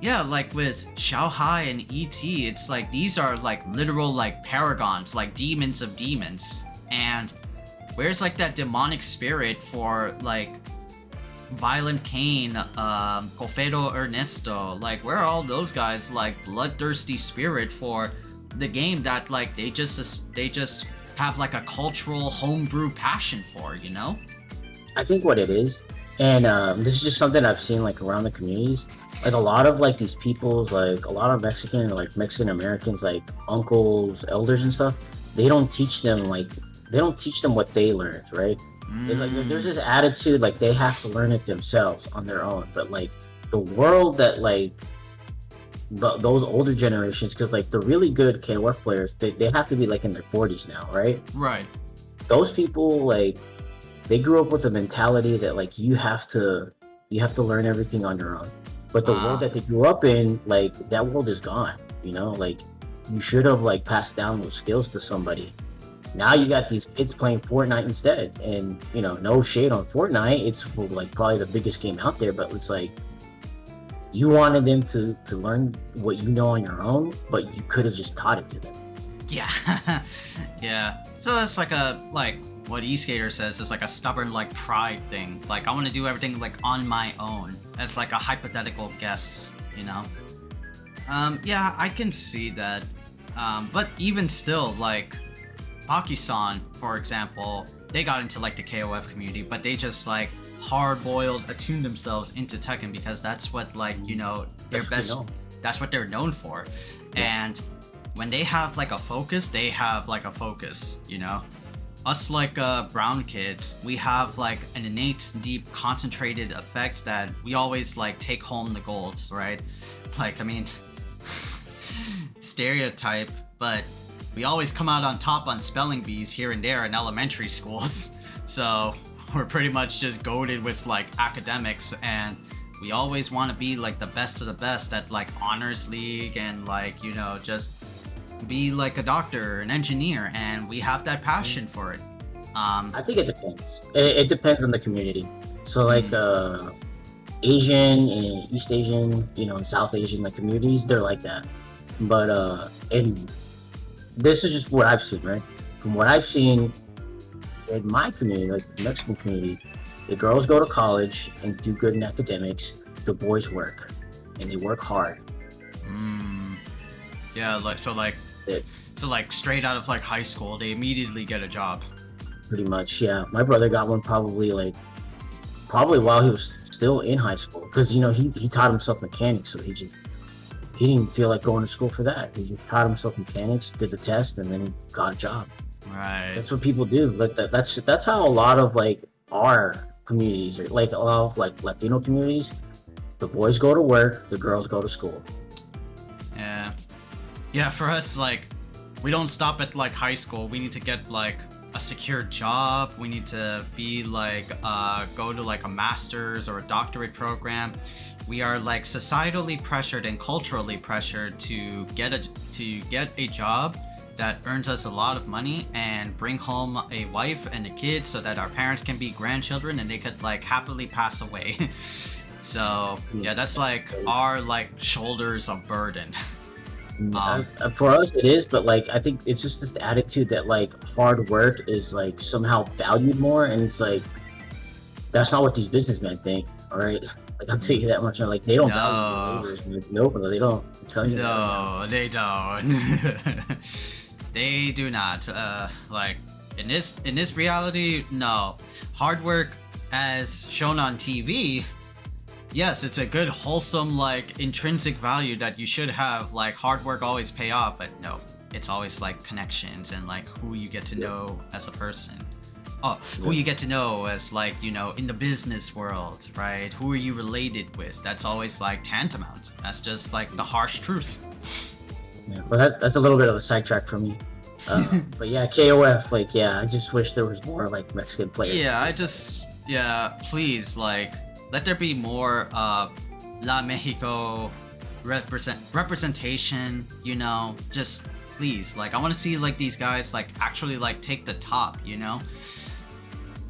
yeah, like with Xiaohai and ET, it's like these are like literal like paragons, like demons of demons. And where's like that demonic spirit for like Violent Kane, Colfedo Ernesto? Like, where are all those guys like bloodthirsty spirit for the game that like they just have like a cultural homebrew passion for, you know? I think what it is, and this is just something I've seen like around the communities. Like a lot of like these people's, like a lot of Mexican Americans, like uncles, elders and stuff, they don't teach them what they learned, right? Like, there's this attitude like they have to learn it themselves on their own. But like the world that like those older generations, because like the really good KOF players, they have to be like in their 40s now, right? Right. Those people, like, they grew up with a mentality that like you have to learn everything on your own. But the world that they grew up in, like, that world is gone, you know? Like, you should have, like, passed down those skills to somebody. Now you got these kids playing Fortnite instead. And, you know, no shade on Fortnite. It's, like, probably the biggest game out there. But it's like, you wanted them to learn what you know on your own, but you could have just taught it to them. Yeah. Yeah. So it's like what Eskateerr says is like a stubborn like pride thing. Like, I want to do everything like on my own. As like a hypothetical guess, you know? Yeah, I can see that. But even still, like Pakistan, for example, they got into like the KOF community, but they just like hard-boiled attuned themselves into Tekken because that's what, like, you know, that's what they're known for. Yeah. And when they have like a focus, they have like a focus, you know? Us like brown kids, we have like an innate, deep, concentrated effect that we always like take home the gold, right? Like, I mean, stereotype, but we always come out on top on spelling bees here and there in elementary schools. So we're pretty much just goated with like academics, and we always want to be like the best of the best at like honors league and like, you know, just be like a doctor, an engineer, and we have that passion for it. I think it depends. It depends on the community. So like Asian and East Asian, you know, and South Asian like communities, they're like that. But and this is just what I've seen, right? From what I've seen in my community, like the Mexican community, the girls go to college and do good in academics. The boys work, and they work hard. Yeah, like so like straight out of like high school, they immediately get a job. Pretty much, yeah. My brother got one probably while he was still in high school, because, you know, he taught himself mechanics, so he didn't feel like going to school for that. He just taught himself mechanics, did the test, and then got a job. Right. That's what people do. Like that's how a lot of like our communities, or like a lot of like Latino communities, the boys go to work, the girls go to school. Yeah, for us, like, we don't stop at like high school. We need to get like a secure job. We need to be like go to like a master's or a doctorate program. We are like societally pressured and culturally pressured to get a job that earns us a lot of money and bring home a wife and a kid so that our parents can be grandchildren and they could like happily pass away. So yeah, that's like our like shoulders of burden. For us it is, but like I think it's just this attitude that like hard work is like somehow valued more, and it's like that's not what these businessmen think. All right, like I'll tell you that much. Like they don't value laborers. Nope, they don't. I'm telling you. No, they don't. They do not. Like in this reality, no. Hard work, as shown on TV, yes, it's a good wholesome like intrinsic value that you should have, like hard work always pay off, but no, it's always like connections and like who you get to know as a person. Who you get to know as like, you know, in the business world, right? Who are you related with? That's always like tantamount. That's just like the harsh truth. Yeah, well, that's a little bit of a sidetrack for me. But yeah, KOF, like, yeah, I just wish there was more like Mexican players. Yeah, please, like, let there be more La Mexico representation, you know, just please, like, I want to see like these guys like actually like take the top, you know.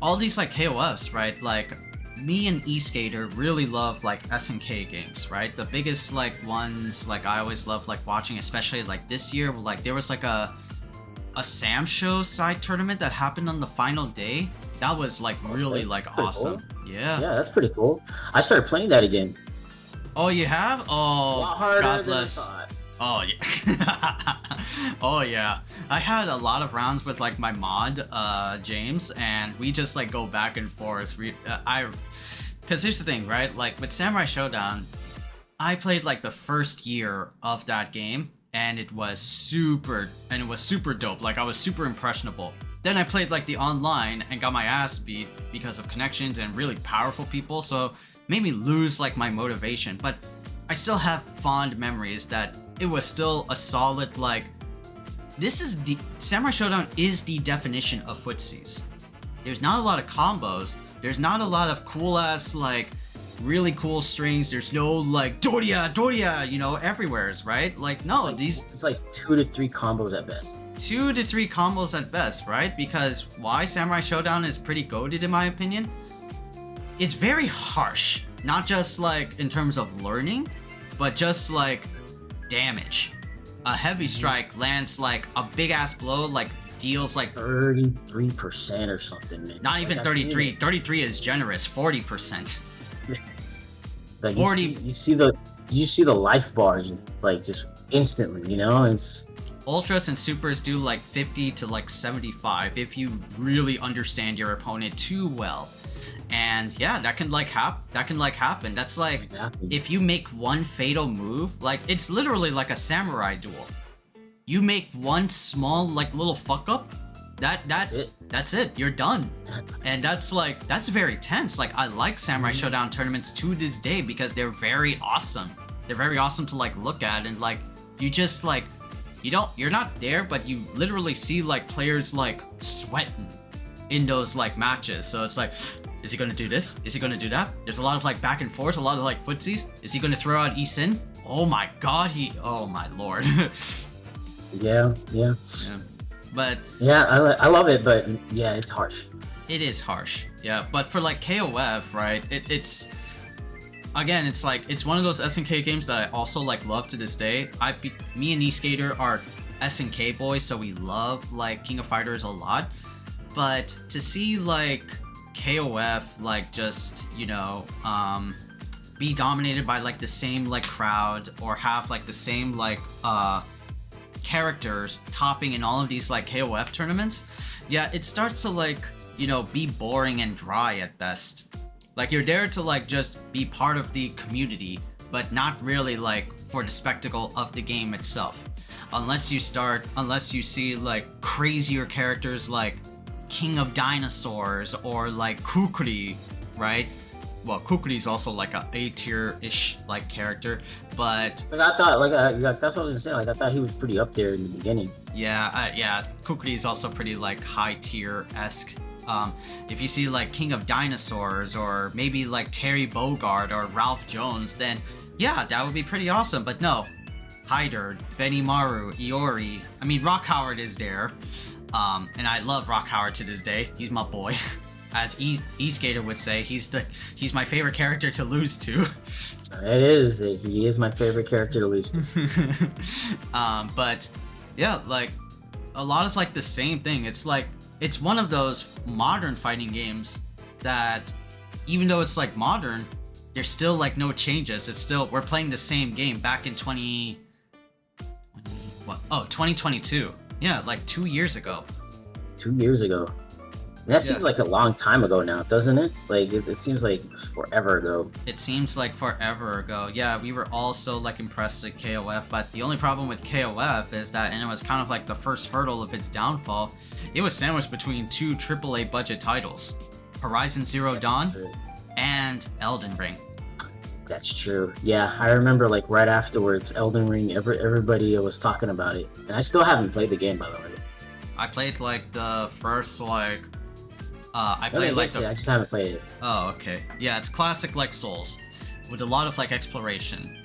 All these like KOFs, right? Like me and Eskateerr really love like SNK games, right? The biggest like ones like I always love like watching, especially like this year, like there was like a Sam Show side tournament that happened on the final day. That was like really like awesome. Cool. Yeah. Yeah, that's pretty cool. I started playing that again. Oh, you have? Oh, God bless. Than I thought. Oh yeah. Oh yeah. I had a lot of rounds with like my mod, James, and we just like go back and forth. Because here's the thing, right? Like with Samurai Showdown, I played like the first year of that game, and it was super dope. Like I was super impressionable. Then I played like the online and got my ass beat because of connections and really powerful people, so made me lose like my motivation. But I still have fond memories that it was still a solid like. Samurai Showdown is the definition of footsies. There's not a lot of combos. There's not a lot of cool ass like really cool strings. There's no like Doria, you know, everywhere's, right? Like no, it's like 2 to 3 combos at best. 2 to 3 combos at best, right? Because why Samurai Showdown is pretty goated in my opinion? It's very harsh, not just like in terms of learning, but just like damage. A heavy strike lands like a big ass blow, like deals like 33% or something, man. Not even 33. 33 is generous. 40%. Like 40. You see the life bars like just instantly, you know? It's Ultras and supers do like 50 to like 75 if you really understand your opponent too well. And yeah, that can like happen. That's like if you make one fatal move, like it's literally like a samurai duel. You make one small like little fuck up, that's it. You're done. And that's very tense. Like I like Samurai Showdown tournaments to this day because they're very awesome. They're very awesome to like look at, and like you just like you're not there, but you literally see like players like sweating in those like matches. So it's like, is he gonna do this? Is he gonna do that? There's a lot of like back and forth, a lot of like footsies. Is he gonna throw out Isin? Oh my god, oh my lord. Yeah. But yeah, I love it, but yeah, it's harsh. It is harsh. Yeah, but for like KOF, right? It's again, it's like it's one of those SNK games that I also like love to this day. Me and Eskateerr are SNK boys, so we love like King of Fighters a lot. But to see like KOF like just, you know, be dominated by like the same like crowd, or have like the same like characters topping in all of these like KOF tournaments, yeah, it starts to like, you know, be boring and dry at best. Like you're there to like just be part of the community, but not really like for the spectacle of the game itself. Unless you see like crazier characters like King of Dinosaurs or like Kukri, right? Well, Kukri is also like a A-tier-ish like character, but like I thought, like that's what I was gonna say. Like I thought he was pretty up there in the beginning. Yeah, Kukri is also pretty like high-tier-esque. If you see like King of Dinosaurs or maybe like Terry Bogard or Ralph Jones, then yeah, that would be pretty awesome. But no, Hyder, Benimaru, Iori. I mean, Rock Howard is there, and I love Rock Howard to this day. He's my boy. As Eskateerr would say, he's my favorite character to lose to. It is. He is my favorite character to lose to. But yeah, like a lot of like the same thing. It's like it's one of those modern fighting games that even though it's like modern, there's still like no changes. It's still, we're playing the same game back in 2022. Yeah, like 2 years ago. 2 years ago. that Yeah. seems like a long time ago now, doesn't it? Like it seems like forever ago. It seems like forever ago. Yeah, we were all so like impressed at KOF, but the only problem with KOF is that, and it was kind of like the first hurdle of its downfall, it was sandwiched between two AAA budget titles, Horizon Zero Dawn True. and Elden Ring. That's true. Yeah, I remember like right afterwards, Elden Ring. Everybody was talking about it, and I still haven't played the game, by the way. I played like the first like I played like the I just haven't played it. Oh, okay. Yeah, it's classic like Souls with a lot of like exploration.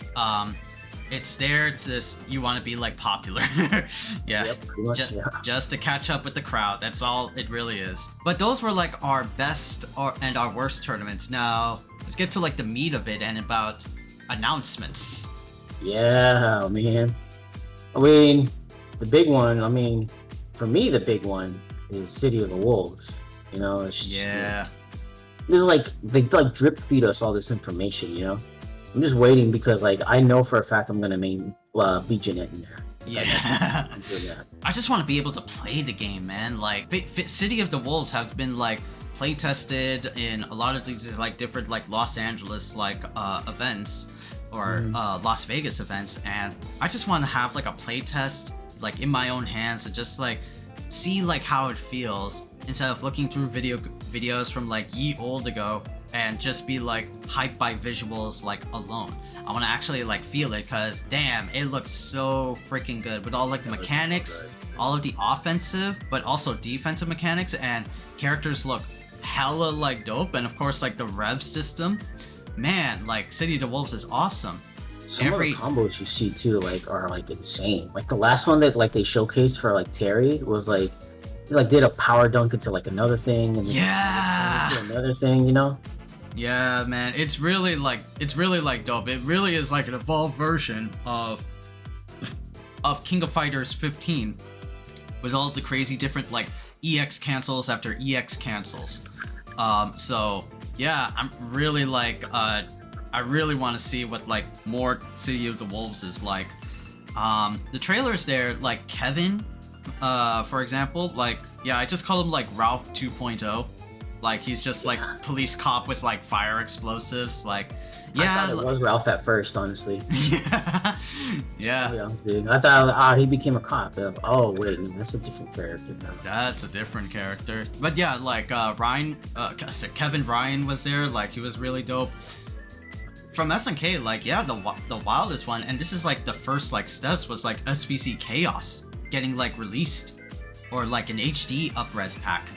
It's there to you want to be like popular. Yeah. Yep, pretty much, yeah. Just to catch up with the crowd. That's all it really is. But those were like our best and our worst tournaments. Now, let's get to like the meat of it and about announcements. Yeah, man. I mean, the big one. I mean, for me, the big one is City of the Wolves. You know, it's just, Yeah. There's like they like drip feed us all this information. You know, I'm just waiting because like I know for a fact I'm gonna beat Jeanette in there. Yeah. I'm doing that. I just want to be able to play the game, man. Like, City of the Wolves have been like play tested in a lot of these like different like Los Angeles like events or Las Vegas events, and I just want to have like a play test like in my own hands and just like see like how it feels instead of looking through videos from like ye old ago and just be like hyped by visuals like alone. I want to actually like feel it because damn, it looks so freaking good with all like the mechanics, all of the offensive but also defensive mechanics, and characters look hella like dope, and of course like the rev system. Man, like City of the Wolves is awesome. Some of the combos you see too like are like insane. Like the last one that like they showcased for like Terry was like he like did a power dunk into like another thing and then into another thing, you know? Yeah, man, it's really like dope. It really is like an evolved version of King of Fighters 15 with all of the crazy different like EX cancels after EX cancels. So yeah, I'm really like I really want to see what like more City of the Wolves is like. The trailers there, like Kevin, for example, like yeah, I just call him like Ralph 2.0. Like he's just like police cop with like fire explosives. Like yeah, I thought it was Ralph at first, honestly. Yeah. Dude. I thought he became a cop. Oh wait, no, that's a different character now. That's a different character. But yeah, like Ryan, Kevin Ryan was there. Like he was really dope. From SNK, like yeah, the wildest one, and this is like the first like steps was like SVC Chaos getting like released, or like an HD upres pack.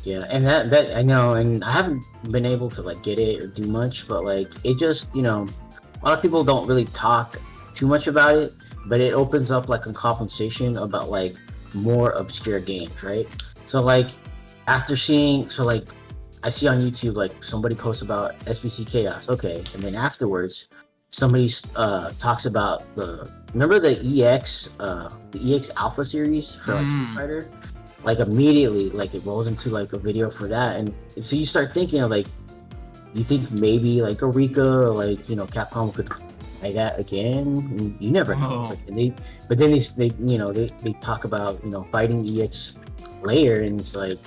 Yeah, and that I know, and I haven't been able to like get it or do much, but like it just, you know, a lot of people don't really talk too much about it, but it opens up like a conversation about like more obscure games, right? So like after seeing, so like I see on YouTube like somebody posts about SVC Chaos, okay, and then afterwards somebody talks about remember the EX Alpha series for like Street Fighter? Like immediately, like it rolls into like a video for that, and so you start thinking of like, you think maybe like Eureka or like, you know, Capcom could try that again. You never know. Like, but then they you know they talk about, you know, fighting EX layer, and it's like,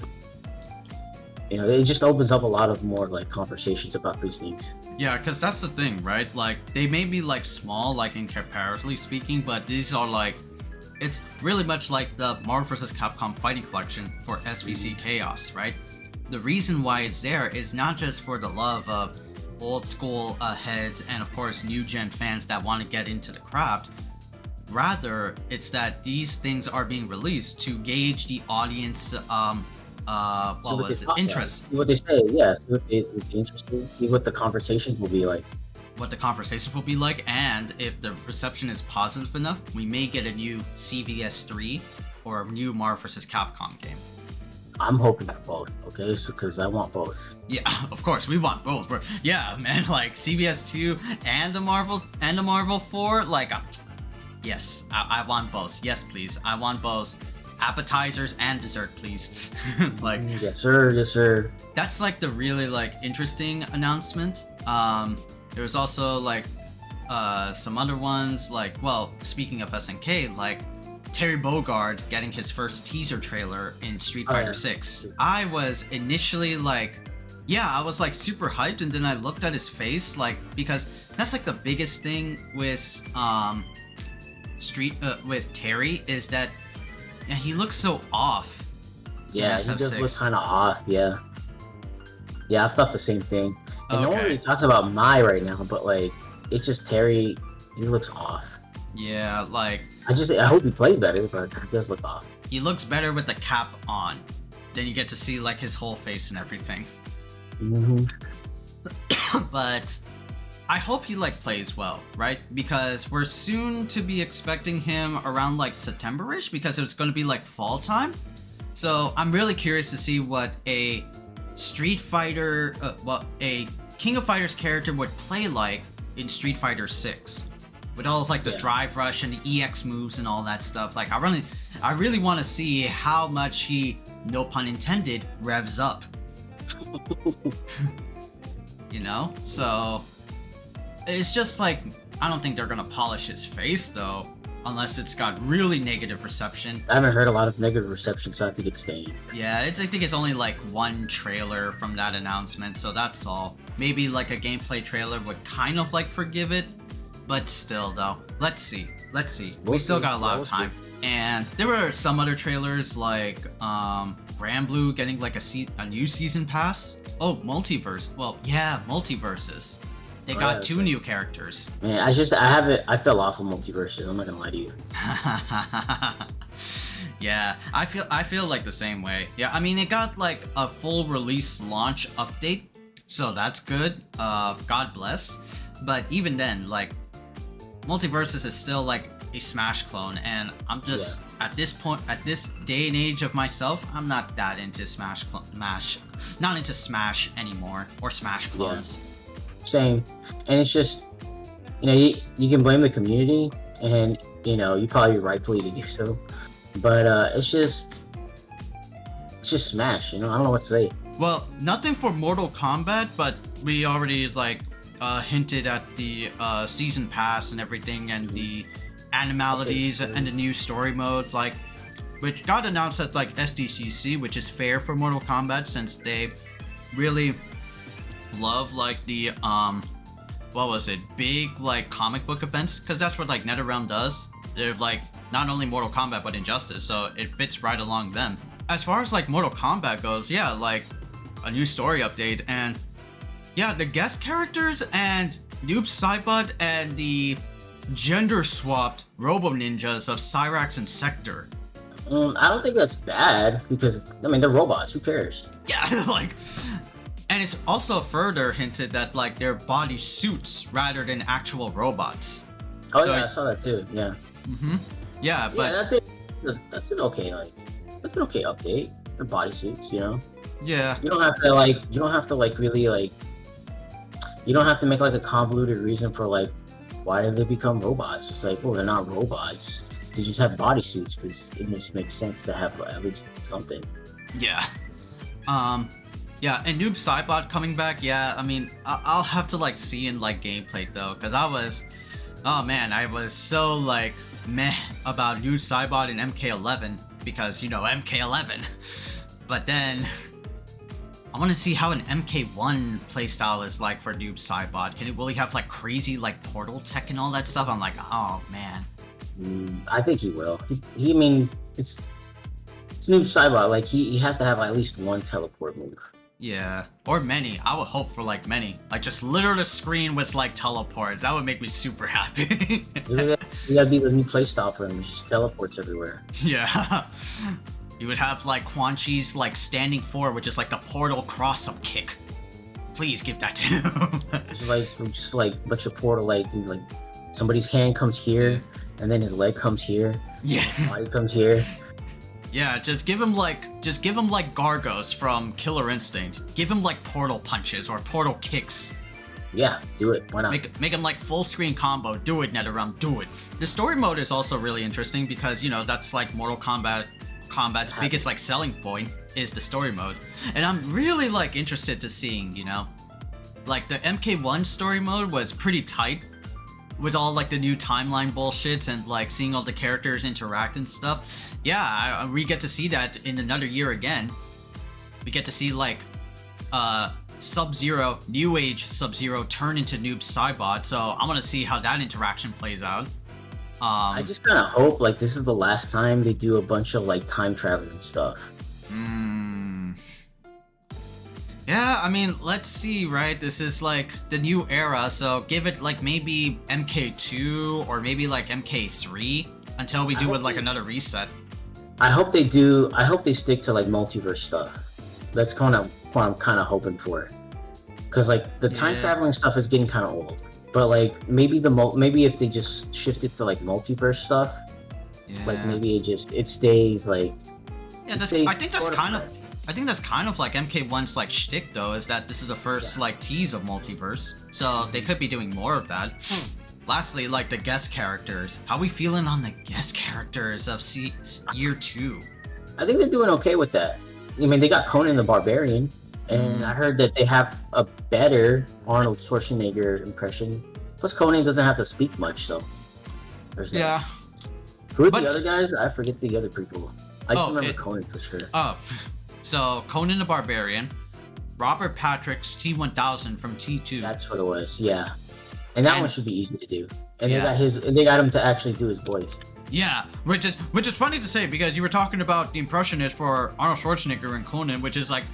you know, it just opens up a lot of more like conversations about these things. Yeah, because that's the thing, right? Like they may be like small, like in comparatively speaking, but these are like. It's really much like the Marvel vs. Capcom Fighting Collection for SVC Chaos, right? The reason why it's there is not just for the love of old school heads and of course new gen fans that want to get into the craft. Rather, it's that these things are being released to gauge the audience interest. See what they say, yeah. See what the interest is. See what the conversations will be like. What the conversation will be like, and if the reception is positive enough, we may get a new CVS 3 or a new Marvel vs. Capcom game. I'm hoping for both, okay? Because I want both. Yeah, of course, we want both. Yeah, man, like CVS 2 and the Marvel 4, like, yes, I want both. Yes, please, I want both. Appetizers and dessert, please. Like, yes, sir. Yes, sir. That's like the really like interesting announcement. There's also like some other ones, like, well, speaking of SNK, like Terry Bogard getting his first teaser trailer in Street Fighter 6. I was initially like, yeah, I was like super hyped, and then I looked at his face, like, because that's like the biggest thing with with Terry is that he looks so off. Yeah, he does look kind of off. Yeah, I thought the same thing. And no one really talks about Mai right now, but like, it's just Terry. He looks off. Yeah, like I hope he plays better, but he does look off. He looks better with the cap on. Then you get to see like his whole face and everything. But I hope he like plays well, right? Because we're soon to be expecting him around like September-ish, because it's going to be like fall time. So I'm really curious to see what a Street Fighter, a King of Fighters character would play like in Street Fighter 6. With all of like the drive rush and the EX moves and all that stuff. Like I really want to see how much he, no pun intended, revs up. You know? So it's just like, I don't think they're gonna polish his face though, unless it's got really negative reception. I haven't heard a lot of negative reception, so I have to get stayed. Yeah, I think it's only like one trailer from that announcement, so that's all. Maybe like a gameplay trailer would kind of like forgive it, but still though, let's see. We still got a lot of time. And there were some other trailers like Granblue getting like a new season pass. Oh, multiverse. Well, yeah, multiverses. They got two new characters. Man, I fell off of multiverses. I'm not gonna lie to you. Yeah, I feel like the same way. Yeah, I mean, it got like a full release launch update, so that's good. God bless. But even then, like, multiverses is still like a Smash clone, and I'm just at this point, at this day and age of myself, I'm not that into not into Smash anymore, or Smash clones. Same. And it's just, you know, you can blame the community, and you know, you probably rightfully to do so, but it's just Smash, you know. I don't know what to say. Well, nothing for Mortal Kombat, but we already like hinted at the season pass and everything, and the animalities and the new story mode, like, which got announced at like SDCC, which is fair for Mortal Kombat since they really love like the big like comic book events, because that's what like NetherRealm does. They're like not only Mortal Kombat but Injustice, so it fits right along them. As far as like Mortal Kombat goes, yeah, like a new story update, and yeah, the guest characters and Noob Saibot and the gender swapped Robo Ninjas of Cyrax and Sector. I don't think that's bad, because I mean, they're robots. Who cares? Yeah, like. And it's also further hinted that like they're body suits rather than actual robots. Oh, so I saw that too. Yeah. Yeah, but that's an okay update. They're body suits, you know. Yeah. You don't have to make like a convoluted reason for like why did they become robots. It's like, well, they're not robots. They just have body suits, because it just makes sense to have at least something. Yeah. Yeah, and Noob Saibot coming back, yeah, I mean, I'll have to, like, see in, like, gameplay, though, because I was so, like, meh about Noob Saibot in MK11, because, you know, MK11, but then, I want to see how an MK1 playstyle is like for Noob Saibot. Will he have, like, crazy, like, portal tech and all that stuff? I'm like, oh, man. I think he will. I mean, it's Noob Saibot, like, he has to have at least one teleport move. Yeah, or many. I would hope for like many. Like just litter the screen with like teleports. That would make me super happy. That'd be the new playstyle for him. It's just teleports everywhere. Yeah. You would have like Quan Chi's like standing forward, which is like the portal cross-up kick. Please give that to him. just like a bunch of portal, like somebody's hand comes here, and then his leg comes here. Yeah. His body comes here. Yeah, just give him like Gargos from Killer Instinct. Give him like portal punches or portal kicks. Yeah, do it. Why not? Make him like full screen combo. Do it, NetherRealm. Do it. The story mode is also really interesting because, you know, that's like Mortal Kombat's biggest like selling point is the story mode. And I'm really like interested to seeing, you know, like the MK1 story mode was pretty tight. with all like the new timeline bullshits and like seeing all the characters interact and stuff. Yeah, we get to see that in another year again. We get to see like Sub-Zero, New Age Sub-Zero turn into Noob Saibot, so I want to see how that interaction plays out. I just kind of hope like this is the last time they do a bunch of like time traveling stuff. Yeah, I mean, let's see, right? This is like the new era, so give it like maybe MK2 or maybe like MK3 until we do it like another reset. I hope they do. I hope they stick to like multiverse stuff. That's kind of what I'm kind of hoping for. Because like the time traveling stuff is getting kind of old. But like maybe maybe if they just shift it to like multiverse stuff, like maybe it stays like. Yeah, I think that's kind of like MK1's like shtick though, is that this is the first like tease of multiverse, so they could be doing more of that. Lastly, like the guest characters. How we feeling on the guest characters of year 2? I think they're doing okay with that. I mean, they got Conan the Barbarian, and I heard that they have a better Arnold Schwarzenegger impression. Plus, Conan doesn't have to speak much, so there's that. Yeah. Who are the other guys? I forget the other people. I just remember Conan for sure. So Conan the Barbarian, Robert Patrick's T-1000 from T2. That's what it was, yeah. And that one should be easy to do. And they got him to actually do his voice. Yeah, which is funny to say because you were talking about the impressionist for Arnold Schwarzenegger and Conan, which is like,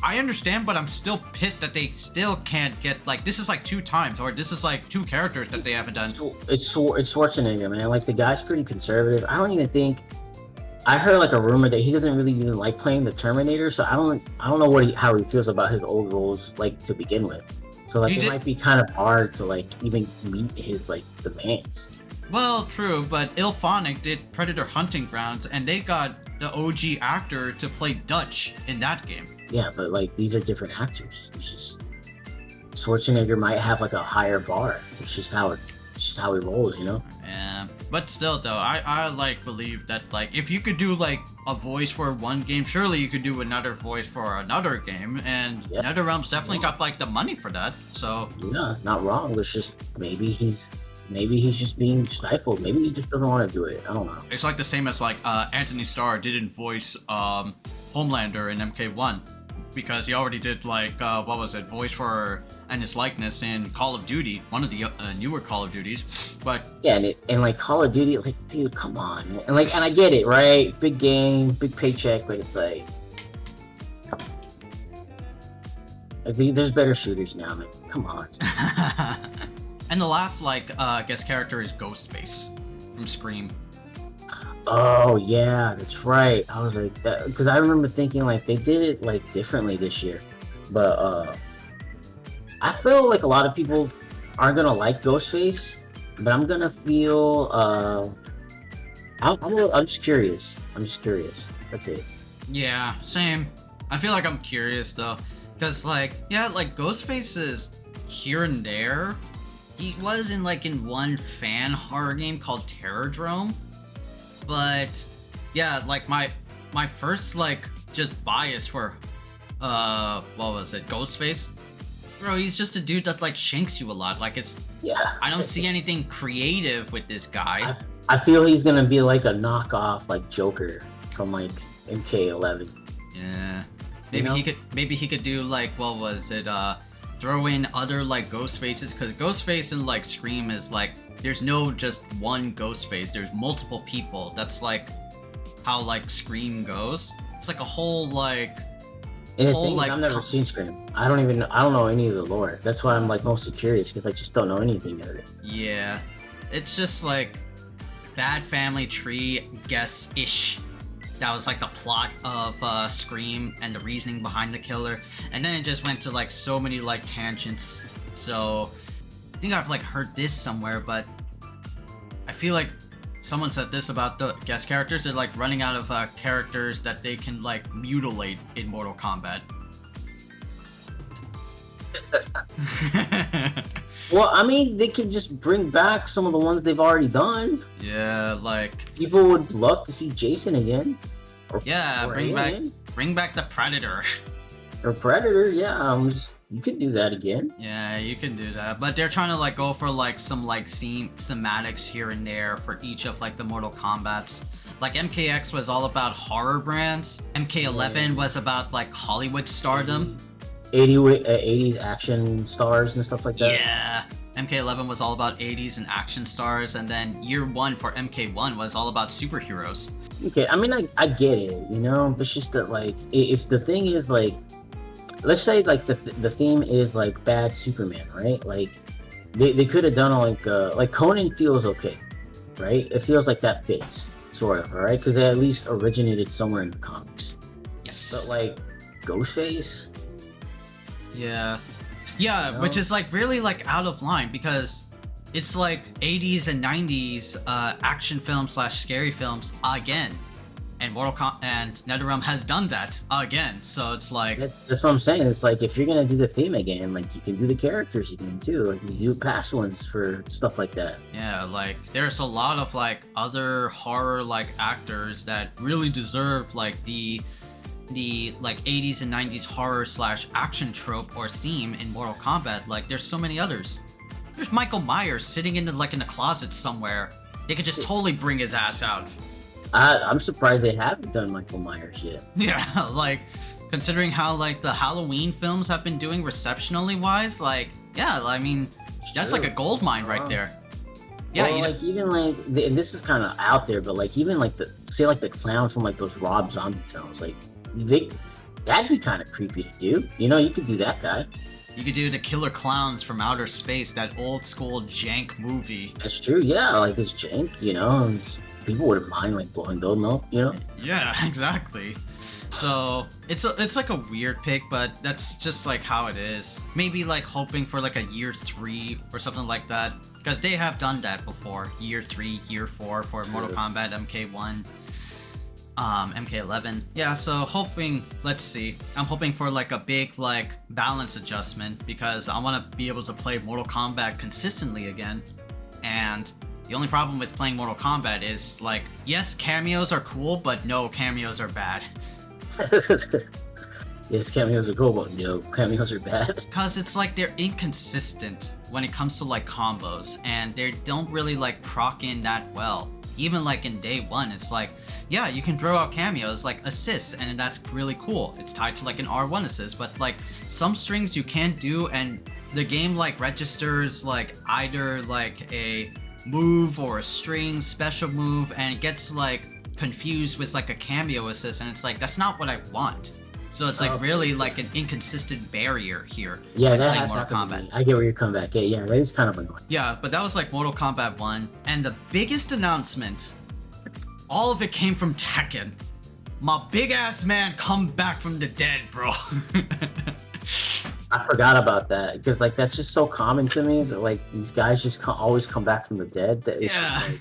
I understand, but I'm still pissed that they still can't get like this is like 2 times, or this is like 2 characters that they haven't done. It's Schwarzenegger, man. Like the guy's pretty conservative. I don't even think. I heard like a rumor that he doesn't really even like playing the Terminator, so I don't know how he feels about his old roles like to begin with. So like it might be kind of hard to like even meet his like demands. Well, true, but Ilphonic did Predator Hunting Grounds, and they got the OG actor to play Dutch in that game. Yeah, but like these are different actors. It's just Schwarzenegger might have like a higher bar. It's just how he rolls, you know. Yeah, but still though, I like believe that like if you could do like a voice for one game, surely you could do another voice for another game, and NetherRealm's definitely got like the money for that. So yeah, not wrong. It's just maybe he's just being stifled. Maybe he just doesn't want to do it. I don't know. It's like the same as like Anthony Starr didn't voice Homelander in MK1 because he already did like voice for and his likeness in Call of Duty, one of the newer Call of Duties. But yeah, and like Call of Duty, like dude, come on, and I get it, right? Big game, big paycheck, but it's like there's better shooters now, man. Come on. And the last guest character is Ghostface from Scream. Oh yeah, that's right. I was like that because I remember thinking like they did it like differently this year, but I feel like a lot of people aren't gonna like Ghostface, but I'm gonna feel I'm just curious. That's it. Yeah, same. I feel like I'm curious though, because like Ghostface is here and there. He was in one fan horror game called Terrordrome, but yeah, like my first just bias for Ghostface, bro, he's just a dude that shanks you a lot. I don't see anything creative with this guy. I feel he's gonna be like a knockoff Joker from MK11. Yeah, maybe he could do throw in other ghost faces, because Ghostface in Scream is there's no just one Ghostface, there's multiple people. That's how Scream goes. It's a whole I've never seen Scream. I don't know any of the lore. That's why I'm mostly curious, because I just don't know anything of it. Yeah, it's just bad family tree guess-ish. That was the plot of Scream and the reasoning behind the killer, and then it just went to so many tangents. So I think I've heard this somewhere, but I feel like someone said this about the guest characters. They're running out of characters that they can mutilate in Mortal Kombat. Well, I mean, they could just bring back some of the ones they've already done. Yeah, people would love to see Jason again. Bring back the Predator. Or Predator, yeah. You could do that again. Yeah, you can do that, but they're trying to like go for like some like thematics here and there for each of like the Mortal Kombats. Like MKX was all about horror brands. MK11 was about like Hollywood stardom. 80s action stars and stuff like that. Yeah. MK11 was all about 80s and action stars, and then year 1 for MK1 was all about superheroes. Okay, I mean, I get it, you know, but it's just that, like, if the thing is, like, let's say, like, the theme is, like, bad Superman, right? Like, they could have done, like, Conan feels okay, right? It feels like that fits, sort of, right? Because it at least originated somewhere in the comics. Yes. But, like, Ghostface? Yeah. Yeah, You know? which is, like, really, like, out of line, because it's, like, 80s and 90s action films / scary films again. And and NetherRealm has done that again, so it's like... That's what I'm saying. It's like, if you're gonna do the theme again, like, you can do the characters again, too. Like, you do past ones for stuff like that. Yeah, like, there's a lot of, like, other horror, like, actors that really deserve, like, the like 80s and 90s horror / action trope or theme in Mortal Kombat. Like, there's so many others. There's Michael Myers sitting in a closet somewhere. They could just totally bring his ass out. I'm surprised they haven't done Michael Myers yet. Yeah, like, considering how, like, the Halloween films have been doing receptionally wise, like, yeah, I mean, that's like a gold mine right there. Yeah, well, like, even, like, and this is kind of out there, but, like, even, like, say, like, the clowns from, like, those Rob Zombie films, like, that'd be kind of creepy to do. You know, you could do that guy. You could do the Killer Clowns from Outer Space, that old school jank movie. That's true, yeah, like, it's jank, you know, and people wouldn't mind, like, blowing them up, you know? Yeah, exactly. So it's like a weird pick, but that's just like how it is. Maybe like hoping for like a year 3 or something like that, because they have done that before. Year 3, year 4 for True. Mortal Kombat MK1, MK11. Yeah, so hoping, let's see. I'm hoping for like a big like balance adjustment, because I want to be able to play Mortal Kombat consistently again. And the only problem with playing Mortal Kombat is, like, yes, cameos are cool, but no, cameos are bad. Yes, cameos are cool, but no, cameos are bad. Because it's like they're inconsistent when it comes to, like, combos, and they don't really, like, proc in that well. Even, like, in day 1, it's like, yeah, you can throw out cameos, like, assists, and that's really cool. It's tied to, like, an R1 assist, but, like, some strings you can't do, and the game, like, registers, like, either, like, a move or a string special move, and it gets like confused with like a cameo assist, and it's like, that's not what I want. So it's like really like an inconsistent barrier here. Yeah, that has happened to me. I get where you're coming back. Yeah, that is kind of annoying. Yeah, but that was like Mortal Kombat 1, and the biggest announcement, all of it came from Tekken. My big ass man come back from the dead, bro. I forgot about that, because like that's just so common to me that like these guys just always come back from the dead. That it's Yeah. just, like,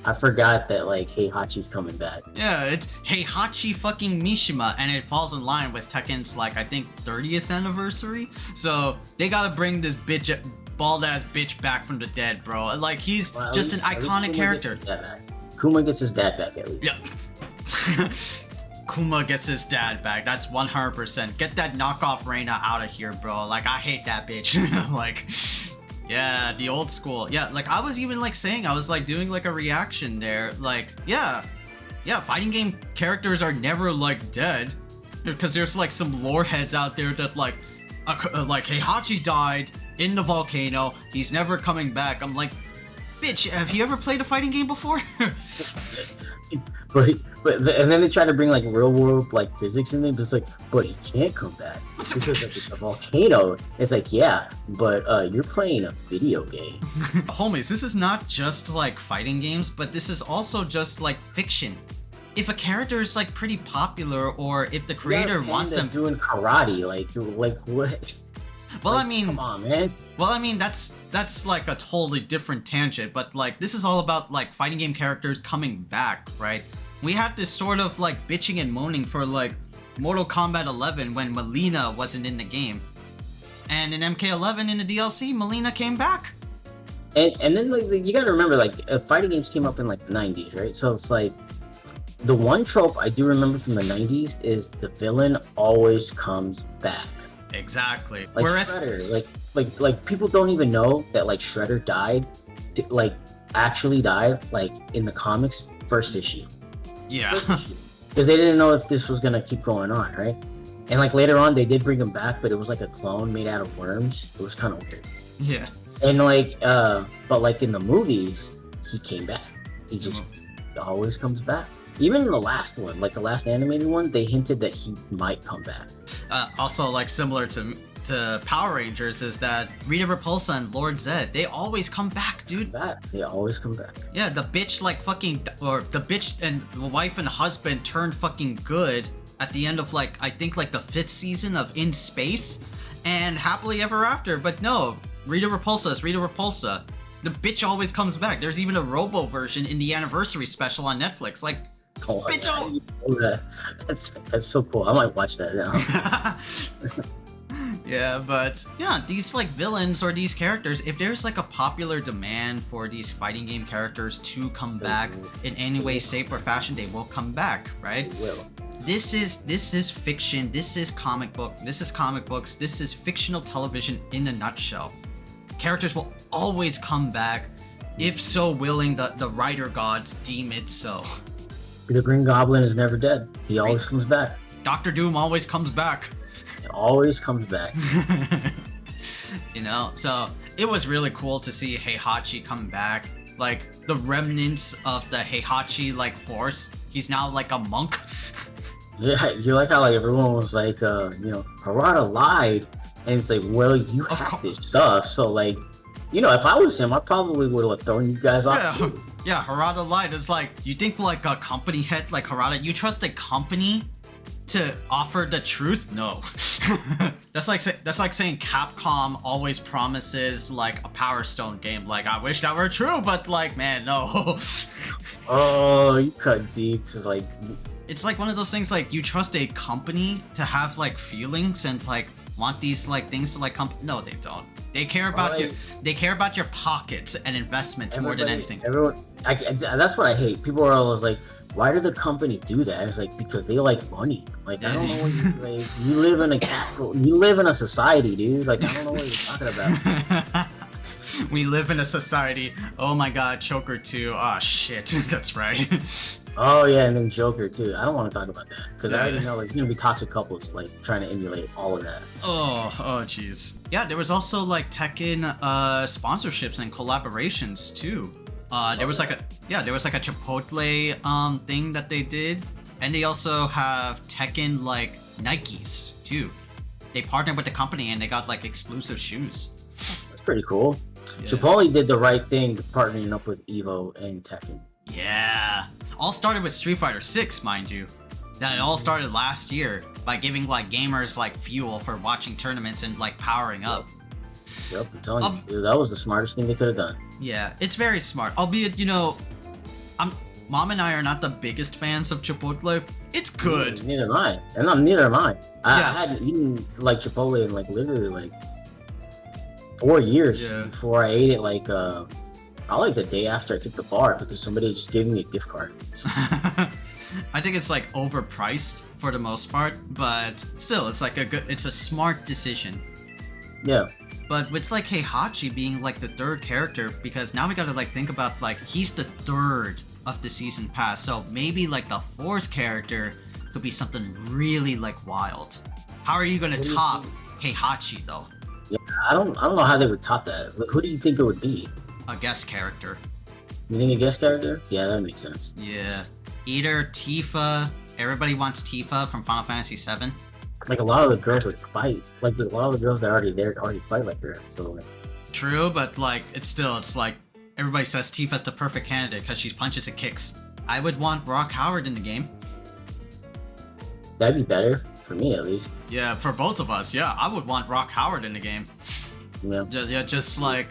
I forgot that like Heihachi's coming back. Yeah, it's Heihachi fucking Mishima, and it falls in line with Tekken's like I think 30th anniversary. So they gotta bring this bald ass bitch back from the dead, bro. Like he's just an iconic character. Kuma gets his dad back at least. Yeah. Kuma gets his dad back. That's 100%. Get that knockoff Reina out of here, bro. Like, I hate that bitch. Like, yeah, the old school. Yeah, like, I was even, like, saying, I was, like, doing, like, a reaction there. Like, yeah, fighting game characters are never, like, dead. Because there's, like, some lore heads out there that, like, Heihachi died in the volcano. He's never coming back. I'm like, bitch, have you ever played a fighting game before? But and then they try to bring like real world like physics in it, but it's like, but he can't come back because like, it's a volcano. It's like, yeah, but you're playing a video game. Homies, this is not just like fighting games, but this is also just like fiction. If a character is like pretty popular, or if the creator wants them doing karate, like what? Well, like, I mean, come on, man. Well, I mean, that's like a totally different tangent, but like this is all about like fighting game characters coming back, right? We had this sort of like bitching and moaning for like Mortal Kombat 11 when Melina wasn't in the game, and in MK11 in the DLC, Melina came back. And then like you gotta remember, like fighting games came up in like the 90s, right? So it's like the one trope I do remember from the 90s is the villain always comes back. Exactly. Like Whereas, Shredder, like people don't even know that like Shredder died, like actually died, like in the comics, first issue. yeah. Because they didn't know if this was gonna keep going on, right? And like later on, they did bring him back, but it was like a clone made out of worms. It was kind of weird. Yeah. And like, but like in the movies, he came back. He just always comes back. Even in the last one, like the last animated one, they hinted that he might come back. Also, like similar to Power Rangers, is that Rita Repulsa and Lord Zed, they always come back, dude. They always come back. Yeah, the bitch like fucking, or the bitch and the wife and husband turned fucking good at the end of like, I think like the 5th season of In Space, and happily ever after. But no, Rita Repulsa is Rita Repulsa. The bitch always comes back. There's even a Robo version in the anniversary special on Netflix. Like, oh, bitch, that's so cool. I might watch that now. Yeah, but yeah, these like villains or these characters, if there's like a popular demand for these fighting game characters to come back in any way, shape, or fashion, they will come back, right? They will. This is fiction. This is comic books. This is fictional television in a nutshell. Characters will always come back, if so willing the writer gods deem it so. The Green Goblin is never dead. He always comes back. Doctor Doom always comes back. He always comes back. You know, so it was really cool to see Heihachi come back. Like the remnants of the Heihachi like force. He's now like a monk. Yeah, you like how like everyone was like, Harada lied, and it's like, well, you have this stuff, so like, if I was him, I probably would have thrown you guys off too. Yeah, Harada lied. It's like, you think like a company head like Harada, you trust a company to offer the truth? No. That's like saying Capcom always promises like a Power Stone game. Like, I wish that were true, but like, man, no. Oh, you cut deep to like. It's like one of those things like you trust a company to have like feelings and like want these like things to like come. No, they don't. They care about your pockets and investments more than anything. That's what I hate. People are always like, why did the company do that? It's like, because they like money. Like, I don't know what you live in you live in a society, dude. Like, I don't know what you're talking about. We live in a society. Oh my god, Choker 2. Oh shit, that's right. Oh yeah, and then Joker too. I don't want to talk about that because I already know there's gonna be toxic couples like trying to emulate all of that. Oh jeez. Yeah, there was also like Tekken sponsorships and collaborations too. There was like a Chipotle thing that they did, and they also have Tekken like Nikes too. They partnered with the company and they got like exclusive shoes. That's pretty cool. Yeah. Chipotle did the right thing partnering up with Evo and Tekken. Yeah. All started with Street Fighter 6, mind you. That it all started last year by giving like gamers like fuel for watching tournaments and like powering up. Yep, I'm telling you, dude, that was the smartest thing they could have done. Yeah, it's very smart. Albeit, Mom and I are not the biggest fans of Chipotle. It's good. Neither am I. And neither am I. I hadn't eaten like Chipotle in like literally like 4 years before I ate it like probably the day after I took the bar because somebody just gave me a gift card. I think it's like overpriced for the most part, but still, it's like it's a smart decision. Yeah. But with like Heihachi being like the 3rd character, because now we gotta like think about like he's the 3rd of the season pass, so maybe like the 4th character could be something really like wild. How are you gonna top Heihachi though? Yeah, I don't know how they would top that. Who do you think it would be? A guest character. You think a guest character? Yeah, that makes sense. Yeah. Either Tifa. Everybody wants Tifa from Final Fantasy VII. Like a lot of the girls would fight. Like a lot of the girls that are already there already fight like her. So like. True, but like it's like everybody says Tifa's the perfect candidate because she punches and kicks. I would want Brock Howard in the game. That'd be better for me at least. Yeah, for both of us. Yeah, I would want Brock Howard in the game. Yeah. Just like.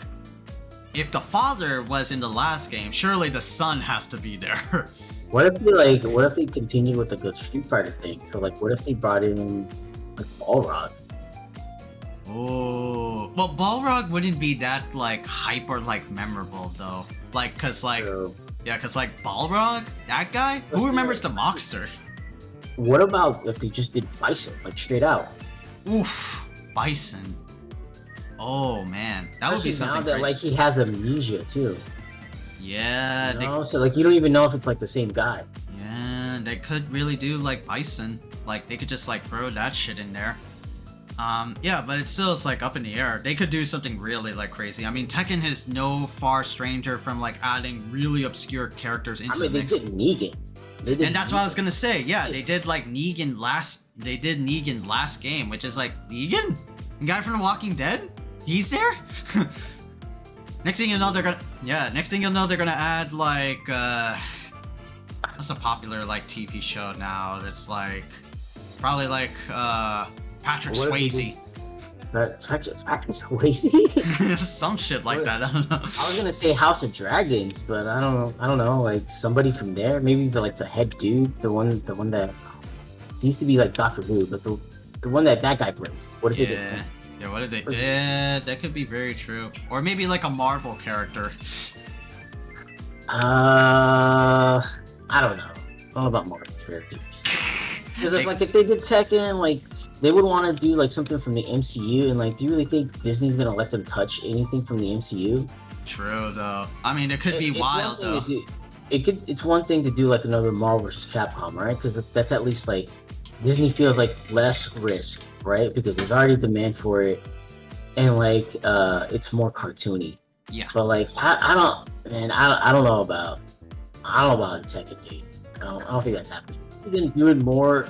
If the father was in the last game, surely the son has to be there. What if they continued with the good Street Fighter thing? So like, what if they brought in like Balrog? Oh, well, Balrog wouldn't be that like hype or like memorable though. Like, cause like, cause like Balrog, that guy, who remembers the Moxer? What about if they just did Bison, like straight out? Oof. Bison. Oh man, that would be Especially something now that crazy. like he has amnesia too. Yeah, You know? So like you don't even know if it's like the same guy. yeah, they could really do like Bison. Like they could just like throw that shit in there. Yeah, but it still is like up in the air. They could do something really like crazy. I mean, Tekken is no far stranger from like adding really obscure characters into I mean, the they mix. did Negan. And that's what I was gonna say. Yeah, they did like Negan last. They did Negan last game, which is like Negan, the guy from The Walking Dead. He's there. Next thing you know, they're gonna. Yeah, next thing you'll know, they're gonna add like. What's a popular like TV show now? That's like probably like Patrick Swayze. Patrick Swayze. Some shit like that. I don't know. I was gonna say House of Dragons, but I don't know. Like somebody from there, maybe like the head dude, the one that he used to be like Doctor Who, but the one that guy plays. What is it? Yeah, what did they? Yeah, that could be very true. Or maybe like a Marvel character. I don't know. It's all about Marvel characters. Because if they did Tekken, like they would want to do like something from the MCU, and like, do you really think Disney's gonna let them touch anything from the MCU? True though. I mean, it could be wild though. It's one thing to do like another Marvel vs. Capcom, right? Because that's at least like Disney feels like less risk, right? Because there's already demand for it, and like it's more cartoony. Yeah. But like I don't know about Tekken, dude. I don't think that's happening. They're gonna do it more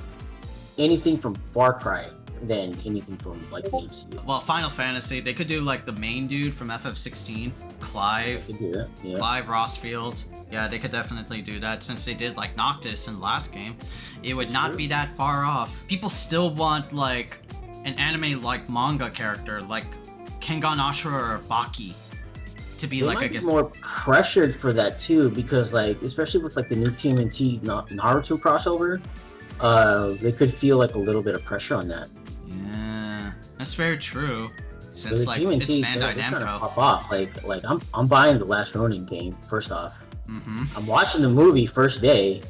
anything from Far Cry than anything from like the MCU. Well, Final Fantasy, they could do like the main dude from FF16, Clive. They could do that, yeah. Clive Rossfield. Yeah, they could definitely do that since they did like Noctis in the last game. It would not be that far off. People still want like an anime like manga character like Kengan Ashura or Baki to be They like might be more pressured for that too, because like especially with like the new TMNT Naruto crossover, they could feel like a little bit of pressure on that. Yeah, that's very true. Since like TMNT, it's Bandai Namco. Pop off. Like I'm buying the Last Ronin game first off. Mm-hmm. I'm watching the movie first day,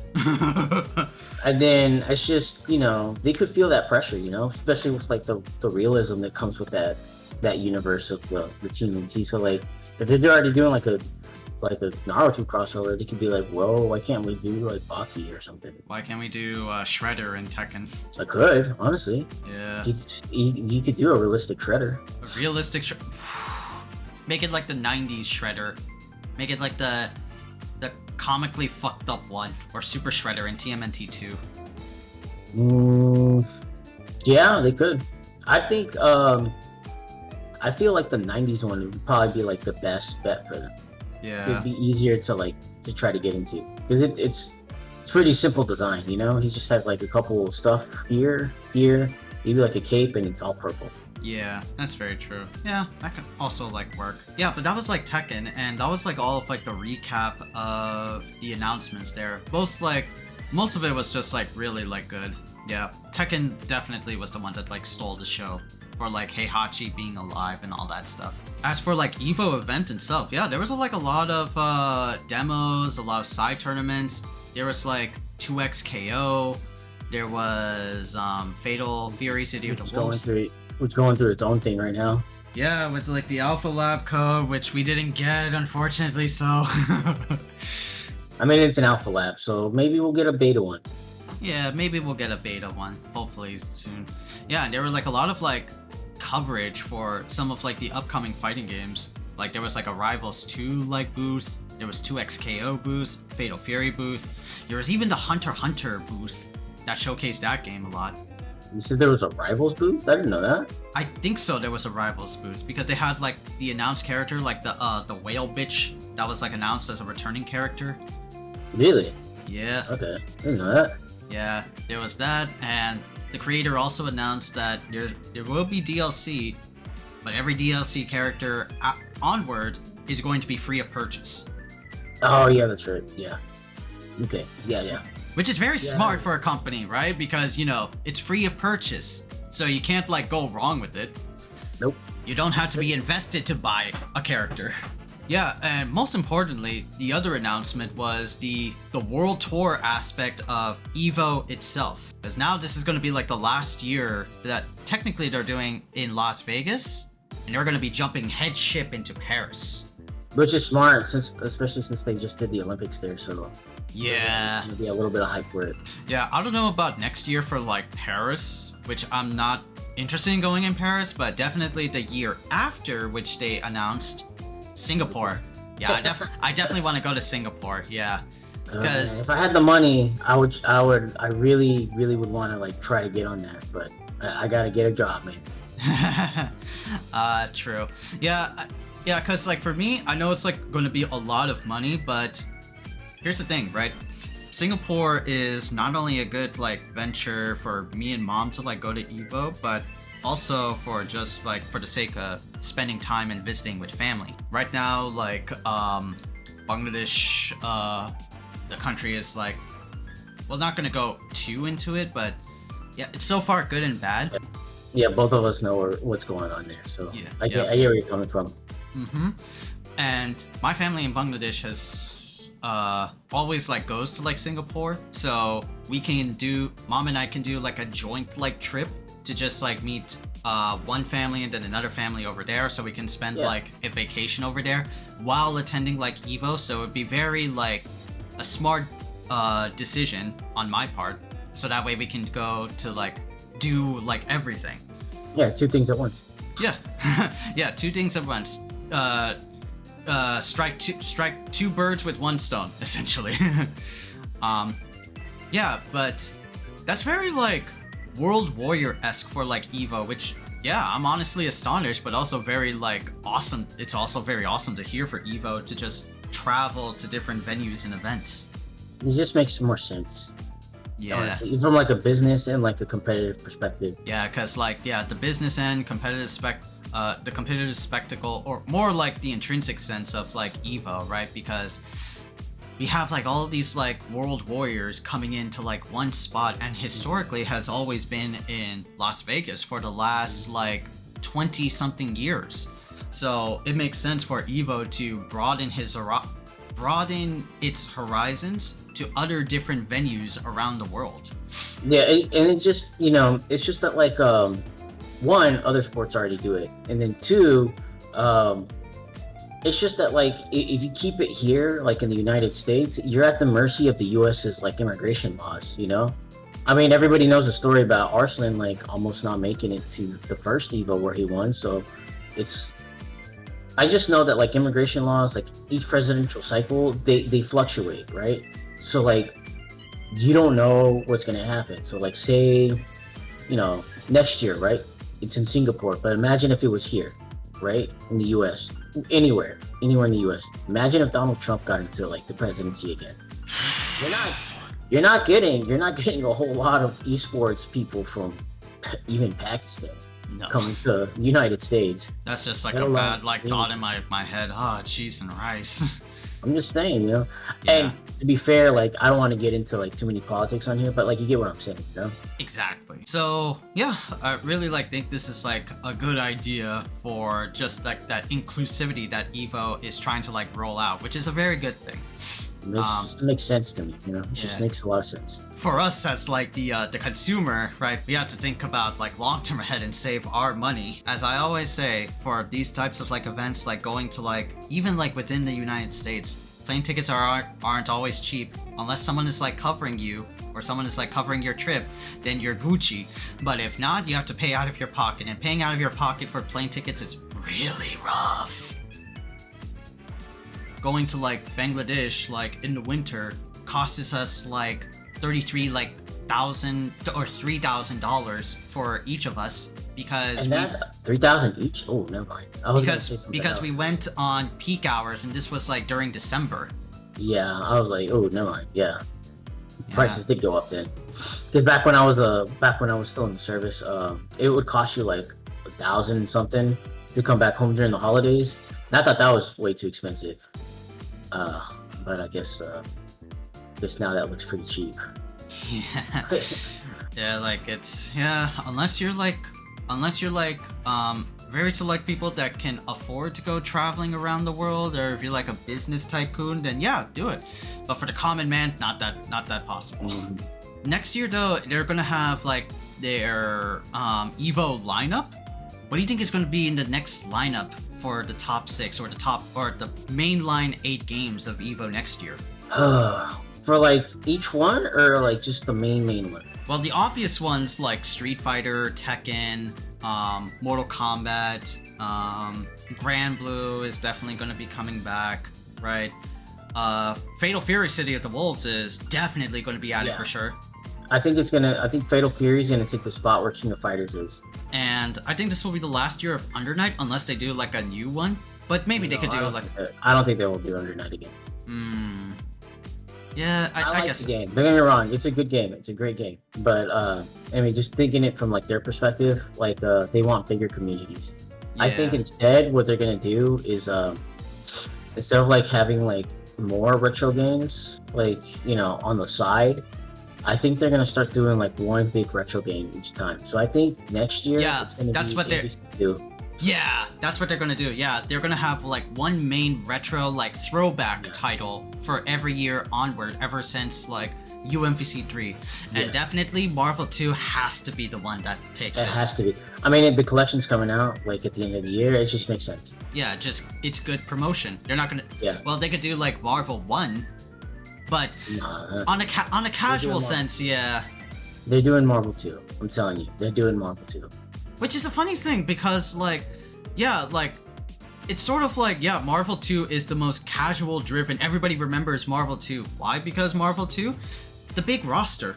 and then it's just, you know, they could feel that pressure, you know, especially with like the realism that comes with that universe of the TMNT. So like if they're already doing like a Naruto crossover, they could be like, whoa, why can't we do like Baki or something? Why can't we do Shredder in Tekken? I could, honestly. Yeah. You could do a realistic Shredder. A realistic Make it like the 90s Shredder. Make it like the comically fucked up one. Or Super Shredder in TMNT 2. Yeah, they could. I think, I feel like the 90s one would probably be like the best bet for them. Yeah. It'd be easier to try to get into, because it's pretty simple design, you know. He just has like a couple stuff here, maybe like a cape, and it's all purple. Yeah, that's very true. Yeah, that could also like work. Yeah, but that was like Tekken, and that was like all of like the recap of the announcements there. Most of it was just like really like good. Yeah, Tekken definitely was the one that like stole the show for like Heihachi being alive and all that stuff. As for like EVO event itself, yeah, there was like a lot of demos, a lot of side tournaments. There was like 2XKO. There was Fatal Fury City of the Wolves. Which going through its own thing right now. Yeah, with like the Alpha Lab code, which we didn't get, unfortunately, so. I mean, it's an Alpha Lab, so maybe we'll get a beta one. Yeah, maybe we'll get a beta one, hopefully soon. Yeah, and there were like a lot of like coverage for some of like the upcoming fighting games. Like there was like a Rivals 2 like booth, there was 2XKO booth, Fatal Fury booth, there was even the Hunter x Hunter booth that showcased that game a lot. You said there was a Rivals booth? I didn't know that. I think so, there was a Rivals booth because they had like the announced character, like the whale bitch that was like announced as a returning character. Really? Yeah. Okay, I didn't know that. Yeah, there was that, and the creator also announced that there will be DLC, but every DLC character onward is going to be free of purchase. Oh yeah, that's right. Yeah. Okay. Yeah. Which is very smart for a company, right? Because, you know, it's free of purchase, so you can't like go wrong with it. Nope. You don't have to be invested to buy a character. Yeah, and most importantly, the other announcement was the world tour aspect of EVO itself. Because now this is going to be like the last year that technically they're doing in Las Vegas, and they're going to be jumping headship into Paris. Which is smart, especially since they just did the Olympics there, so yeah, there's gonna be a little bit of hype for it. Yeah, I don't know about next year for like Paris, which I'm not interested in going in Paris, but definitely the year after, which they announced, Singapore. Yeah, I definitely want to go to Singapore. Yeah, because if I had the money, I really would want to like try to get on that, but I gotta get a job, man. True. Yeah, because like for me, I know it's like going to be a lot of money, but here's the thing, right? Singapore is not only a good like venture for me and mom to like go to EVO, but also for just like for the sake of spending time and visiting with family. Right now, like Bangladesh, the country is like, well, not gonna go too into it, but yeah, it's so far good and bad. Yeah, both of us know what's going on there, so yeah, I get where you're coming from. And my family in Bangladesh has always like goes to like Singapore, so mom and I can do like a joint like trip to just like meet one family and then another family over there, so we can spend like a vacation over there while attending like EVO. So it'd be very like a smart decision on my part, so that way we can go to like do like everything. Yeah, two things at once. Yeah. Yeah, two things at once. Strike two birds with one stone, essentially. Yeah, but that's very like World Warrior-esque for like EVO, which yeah, I'm honestly astonished, but also very like awesome. It's also very awesome to hear for EVO to just travel to different venues and events. It just makes more sense. Yeah, honestly, from like a business and like a competitive perspective. Yeah, because like the business and the competitive spectacle, or more like the intrinsic sense of like EVO, right? Because we have like all of these like world warriors coming into like one spot, and historically has always been in Las Vegas for the last like 20 something years. So it makes sense for EVO to broaden its horizons to other different venues around the world. Yeah, and it just, it's just that like one, other sports already do it, and then two, it's just that like if you keep it here, like in the United States, you're at the mercy of the US's like immigration laws. I mean, everybody knows the story about Arslan like almost not making it to the first EVO where he won. So I just know that like immigration laws, like each presidential cycle, they fluctuate, right? So like you don't know what's gonna happen. So like say, next year, right? It's in Singapore, but imagine if it was here, right? In the US, anywhere in the US. Imagine if Donald Trump got into like the presidency again. You're not getting a whole lot of esports people from even Pakistan coming to the United States. That's just like a bad like thought in my head. Cheese and rice. I'm just saying, Yeah. And to be fair, like I don't want to get into like too many politics on here, but like you get what I'm saying, Exactly. So yeah, I really think this is like a good idea for just like that inclusivity that EVO is trying to like roll out, which is a very good thing. It makes sense to me, It just makes a lot of sense. For us as like the consumer, right, we have to think about like long term ahead and save our money. As I always say, for these types of like events, like going to like even like within the United States, plane tickets aren't always cheap unless someone is like covering you or someone is like covering your trip. Then you're Gucci. But if not, you have to pay out of your pocket, and paying out of your pocket for plane tickets is really rough. Going to like Bangladesh like in the winter costs us like $33,000 or $3,000 for each of us because $3,000 each. Oh, never mind. Because we went on peak hours, and this was like during December. Yeah, I was like, oh, never mind. Yeah, prices did go up then. Because back when I was still in the service, it would cost you like $1,000 something to come back home during the holidays. And I thought that was way too expensive. But I guess now that looks pretty cheap. Yeah. Yeah, like it's unless you're like very select people that can afford to go traveling around the world, or if you're like a business tycoon, then yeah, do it. But for the common man, not that possible. Next year though, they're gonna have like their Evo lineup. What do you think is gonna be in the next lineup for the top 6 or the mainline 8 games of Evo next year? For like each one, or like just the main one? Well, the obvious ones like Street Fighter, Tekken, Mortal Kombat, Grand Blue is definitely going to be coming back, right? Fatal Fury City of the Wolves is definitely going to be added for sure. I think Fatal Fury is gonna take the spot where King of Fighters is. And I think this will be the last year of Under Night, unless they do like a new one. But maybe they could do like. I don't think they will do Under Night again. Yeah, I like guess. The game. Don't get me wrong, it's a good game. It's a great game. But I mean, just thinking it from like their perspective, like they want bigger communities. Yeah. I think instead, what they're gonna do is instead of like having like more retro games, like on the side. I think they're gonna start doing like one big retro game each time. So I think next year, it's gonna that's be what they're do. Yeah, that's what they're gonna do. Yeah, they're gonna have like one main retro like throwback title for every year onward, ever since like UMVC 3, and definitely Marvel 2 has to be the one that takes it. It has to be. I mean, the collection's coming out like at the end of the year. It just makes sense. Yeah, it's good promotion. They're not gonna. Yeah. Well, they could do like Marvel 1. But on a casual sense, yeah. They're doing Marvel 2. I'm telling you, they're doing Marvel 2. Which is a funny thing because, like, yeah, like, it's sort of like, yeah, Marvel 2 is the most casual driven. Everybody remembers Marvel 2. Why? Because Marvel 2, the big roster.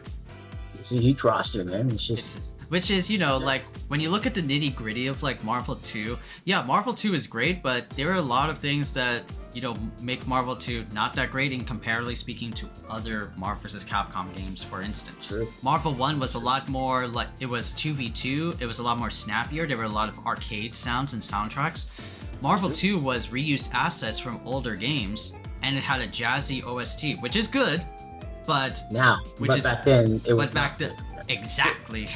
It's a huge roster, man. It's just. Which is, like, when you look at the nitty gritty of, like, Marvel 2, yeah, Marvel 2 is great, but there are a lot of things that, make Marvel 2 not that great in comparatively speaking to other Marvel vs. Capcom games, for instance. True. Marvel 1 was a lot more, like, it was 2v2, it was a lot more snappier, there were a lot of arcade sounds and soundtracks. Marvel 2 was reused assets from older games, and it had a jazzy OST, which is good, but... back then, it was Exactly.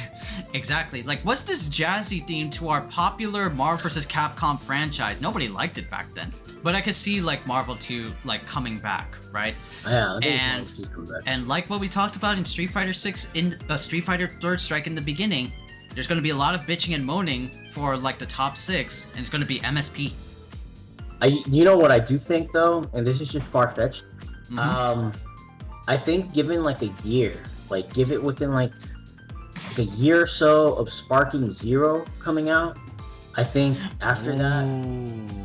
Like, what's this jazzy theme to our popular Marvel vs. Capcom franchise? Nobody liked it back then. But I could see, like, Marvel 2, like, coming back, right? Yeah, and like what we talked about in Street Fighter 6, in Street Fighter Third Strike in the beginning, there's going to be a lot of bitching and moaning for, like, the top 6, and it's going to be MSP. You know what I do think, though? And this is just far-fetched. I think given, like, a year, like, give it within, like a year or so of Sparking Zero coming out, I think after that,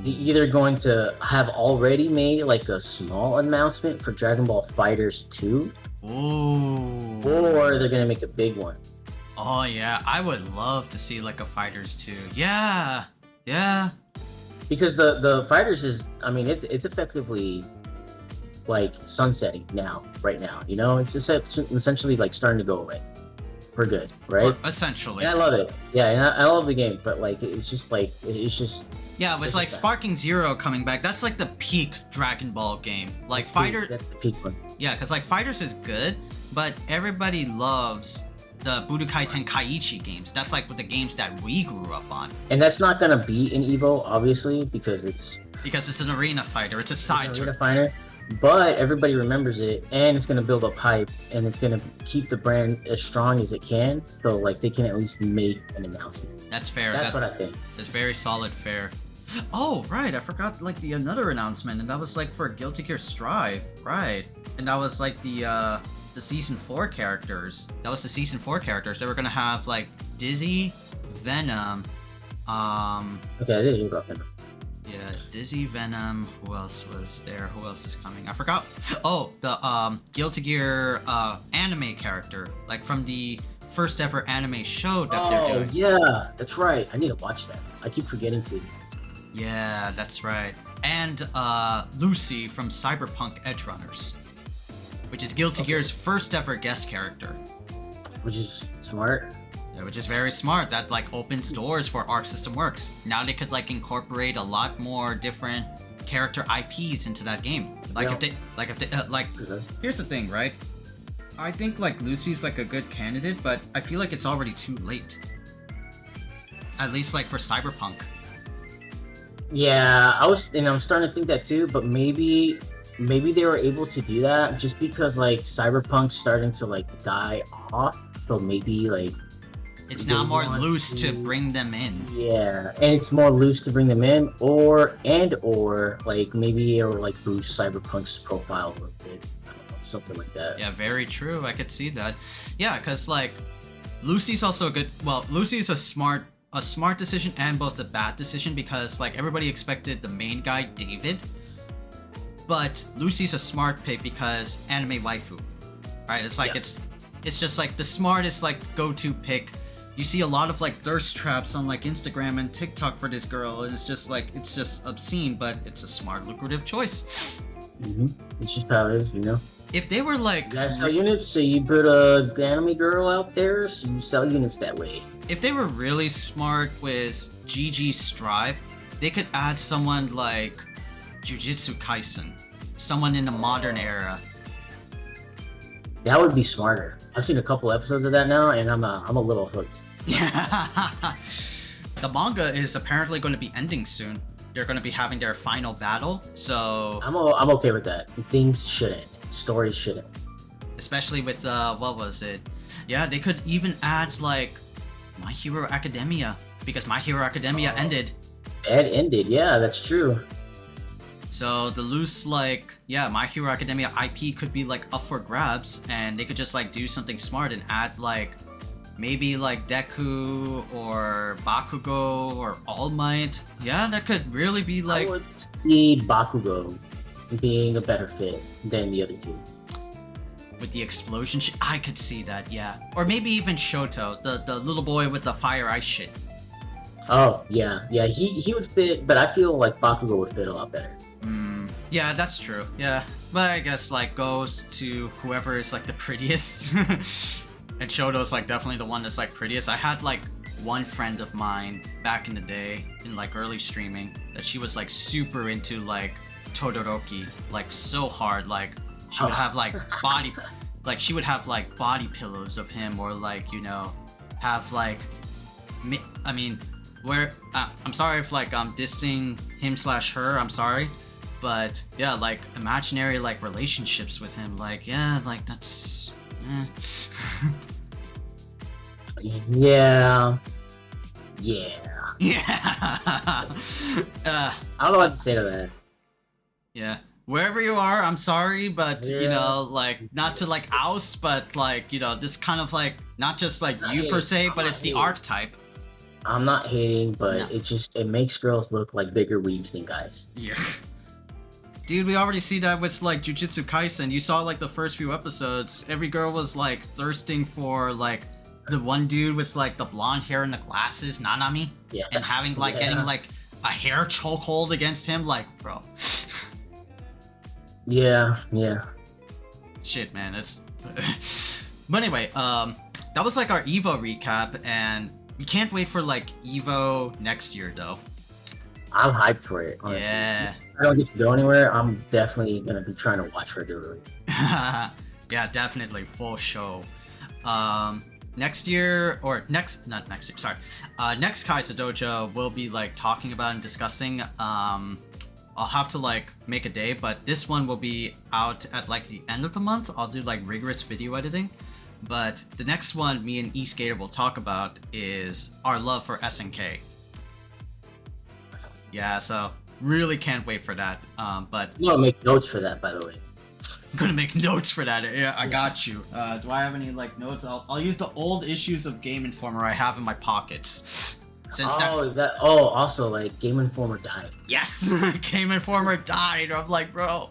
they're either going to have already made like a small announcement for Dragon Ball FighterZ 2, or they're gonna make a big one. Oh yeah, I would love to see like a FighterZ 2. Yeah. Because the FighterZ is, I mean, it's effectively like sunsetting right now. It's essentially like starting to go away. For good, right? Essentially. And I love it. Yeah, and I love the game, but like it's just. Yeah, it was like Sparking Zero coming back. That's like the peak Dragon Ball game. Like that's the peak one. Yeah, because like FighterZ is good, but everybody loves the Budokai Tenkaichi games. That's like the games that we grew up on. And that's not gonna be in Evo, obviously, because it's an arena fighter. It's a side turn. Arena fighter. But everybody remembers it, and it's gonna build up hype, and it's gonna keep the brand as strong as it can. So like they can at least make an announcement. That's fair. That's what I think. That's very solid fair. Oh right, I forgot like the another announcement, and that was like for Guilty Gear Strive, right? And that was like the season 4 characters. That was the season 4 characters. They were gonna have like Dizzy, Venom. Okay, I didn't hear about Venom. Yeah, Dizzy, Venom, who else was there? Who else is coming? I forgot. Oh, the Guilty Gear anime character, like from the first ever anime show that they're doing. Oh, yeah, that's right. I need to watch that. I keep forgetting to. Yeah, that's right. And Lucy from Cyberpunk Edgerunners, which is Guilty Gear's first ever guest character. Which is smart. Yeah, which is very smart. That like opens doors for Arc System Works. Now they could like incorporate a lot more different character IPs into that game. Like if they here's the thing, right? I think like Lucy's like a good candidate, but I feel like it's already too late. At least like for Cyberpunk. Yeah, I'm starting to think that too, but maybe they were able to do that just because like Cyberpunk's starting to like die off, so maybe like It's they now more want loose to bring them in. yeah, and it's more loose to bring them in, or like maybe or like boost Cyberpunk's profile a little bit, I don't know, something like that. Yeah, very true. I could see that. Yeah, because like Lucy's also a good. Well, Lucy's a smart decision and both a bad decision because like everybody expected the main guy David, but Lucy's a smart pick because anime waifu, right? It's like Yeah. it's just like the smartest like go-to pick. You see a lot of like thirst traps on like Instagram and TikTok for this girl, and it's just like it's just obscene, but it's a smart, lucrative choice. It's just how it is, you know. If they were like, You gotta sell units, so you put a anime girl out there, so you sell units that way. if they were really smart with GG Strive, they could add someone like Jujutsu Kaisen, someone in the modern era. That would be smarter. I've seen a couple episodes of that now, and I'm a little hooked. Yeah. The manga is apparently going to be ending soon. They're going to be having their final battle, so I'm okay with that. Things should end. Stories should end. especially with what was it? Yeah, they could even add like My Hero Academia because My Hero Academia ended. It ended, yeah, that's true. So the loose like yeah, My Hero Academia IP could be like up for grabs, and they could just like do something smart and add like maybe like Deku or Bakugo or All Might. Yeah, that could really be like I would see Bakugo being a better fit than the other two. with the explosion shit. I could see that, yeah. Or maybe even Shoto, the little boy with the fire ice shit. Oh yeah, he would fit, but I feel like Bakugo would fit a lot better. Yeah, that's true. Yeah, but I guess like goes to whoever is like the prettiest. And Shoto's like definitely the one that's like prettiest. I had like one friend of mine back in the day in like early streaming that she was like super into like Todoroki, like so hard. Like she would have like she would have like body pillows of him, or like, you know, have like I mean, where I'm sorry if like I'm dissing him / her, I'm sorry, but yeah, like imaginary like relationships with him, like yeah, like that's Yeah. yeah. I don't know what to say to that. Yeah, wherever you are, I'm sorry, but you Yeah. know, like not to like oust, but like, you know, this kind of like not just like you per se, but it's the archetype. I'm not hating, but No. it makes girls look like bigger weebs than guys. Yeah. Dude, we already see that with like Jujutsu Kaisen. You saw like the first few episodes. Every girl was like thirsting for like the one dude with like the blonde hair and the glasses, Nanami, Yeah. and having like getting like a hair chokehold against him. Like, bro, Yeah. shit, man. It's. But anyway, that was like our Evo recap, and we can't wait for like Evo next year, though. I'm hyped for it, honestly. Yeah. If I don't get to go anywhere, I'm definitely gonna be trying to watch regularly. Yeah, definitely full show. Next year, or not next year, sorry. Next Khaiza Dojo we'll be like talking about and discussing. I'll have to like make a day, but this one will be out at like the end of the month. I'll do like rigorous video editing. But the next one me and Eskateerr will talk about is our love for SNK. Yeah, so really can't wait for that. But I'm gonna make notes for that, by the way. I'm gonna make notes for that. Yeah, I got you. Do I have any like notes? I'll use the old issues of Game Informer I have in my pockets. Since also like Game Informer died. yes, Game Informer died. I'm like, bro,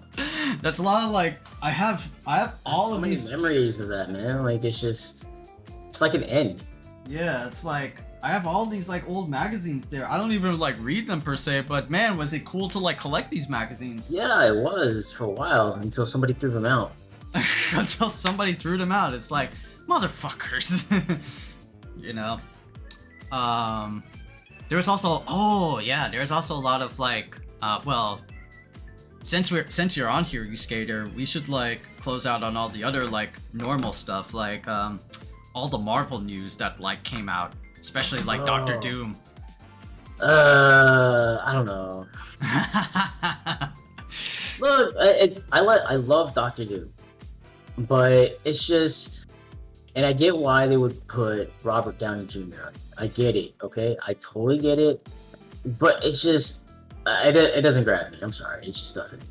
that's a lot of like I have all So of many these. memories of that, man. Like it's like an end. Yeah, it's like I have all these like old magazines there. I don't even like read them per se, but man, was it cool to like collect these magazines. Yeah, it was for a while until somebody threw them out. Until somebody threw them out. It's like, motherfuckers. You know? There was also there's also a lot of like well, since you're on here, Eskateerr, we should like close out on all the other like normal stuff, like all the Marvel news that like came out, especially like Doctor Oh. Doom. I don't know. Look, I love Doctor Doom, but it's just, and I get why they would put Robert Downey Jr. on. I get it, okay, I totally get it, but it's just, it doesn't grab me. I'm sorry, it just doesn't.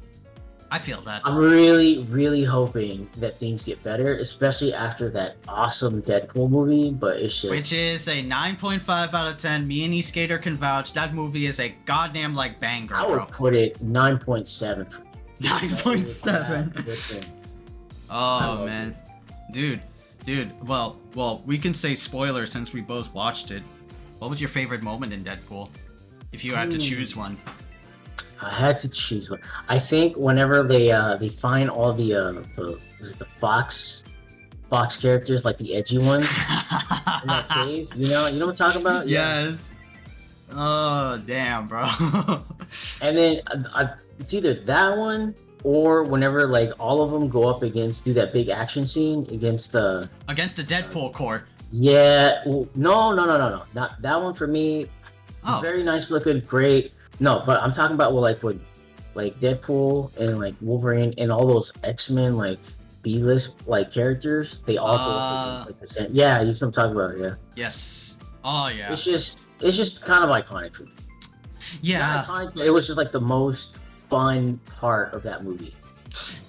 I feel that. I'm really, really hoping that things get better, especially after that awesome Deadpool movie, but it's just... Which is a 9.5 out of 10. Me and Eskateerr can vouch. That movie is a goddamn, like, banger, I would put it 9.7 for me. 9.7. Oh, man. Dude, well, we can say spoiler since we both watched it. What was your favorite moment in Deadpool? If you had to choose one. I had to choose one. I think whenever they find all the was it the Fox characters, like the edgy ones in that cave. You know what I'm talking about? Yes. Yeah. Oh damn, bro. And then it's either that one or whenever like all of them go up against do that big action scene against the Deadpool Corps. Yeah. Well, no, not that one for me. Oh. Very nice looking, great. No, but I'm talking about with Deadpool and like Wolverine and all those X-Men like B-list like characters. They all go up against like the same. Yeah, you know what I'm talking about. Yeah. Yes. Oh yeah. It's just kind of iconic for me. Yeah. Not iconic, but it was just like the most fun part of that movie.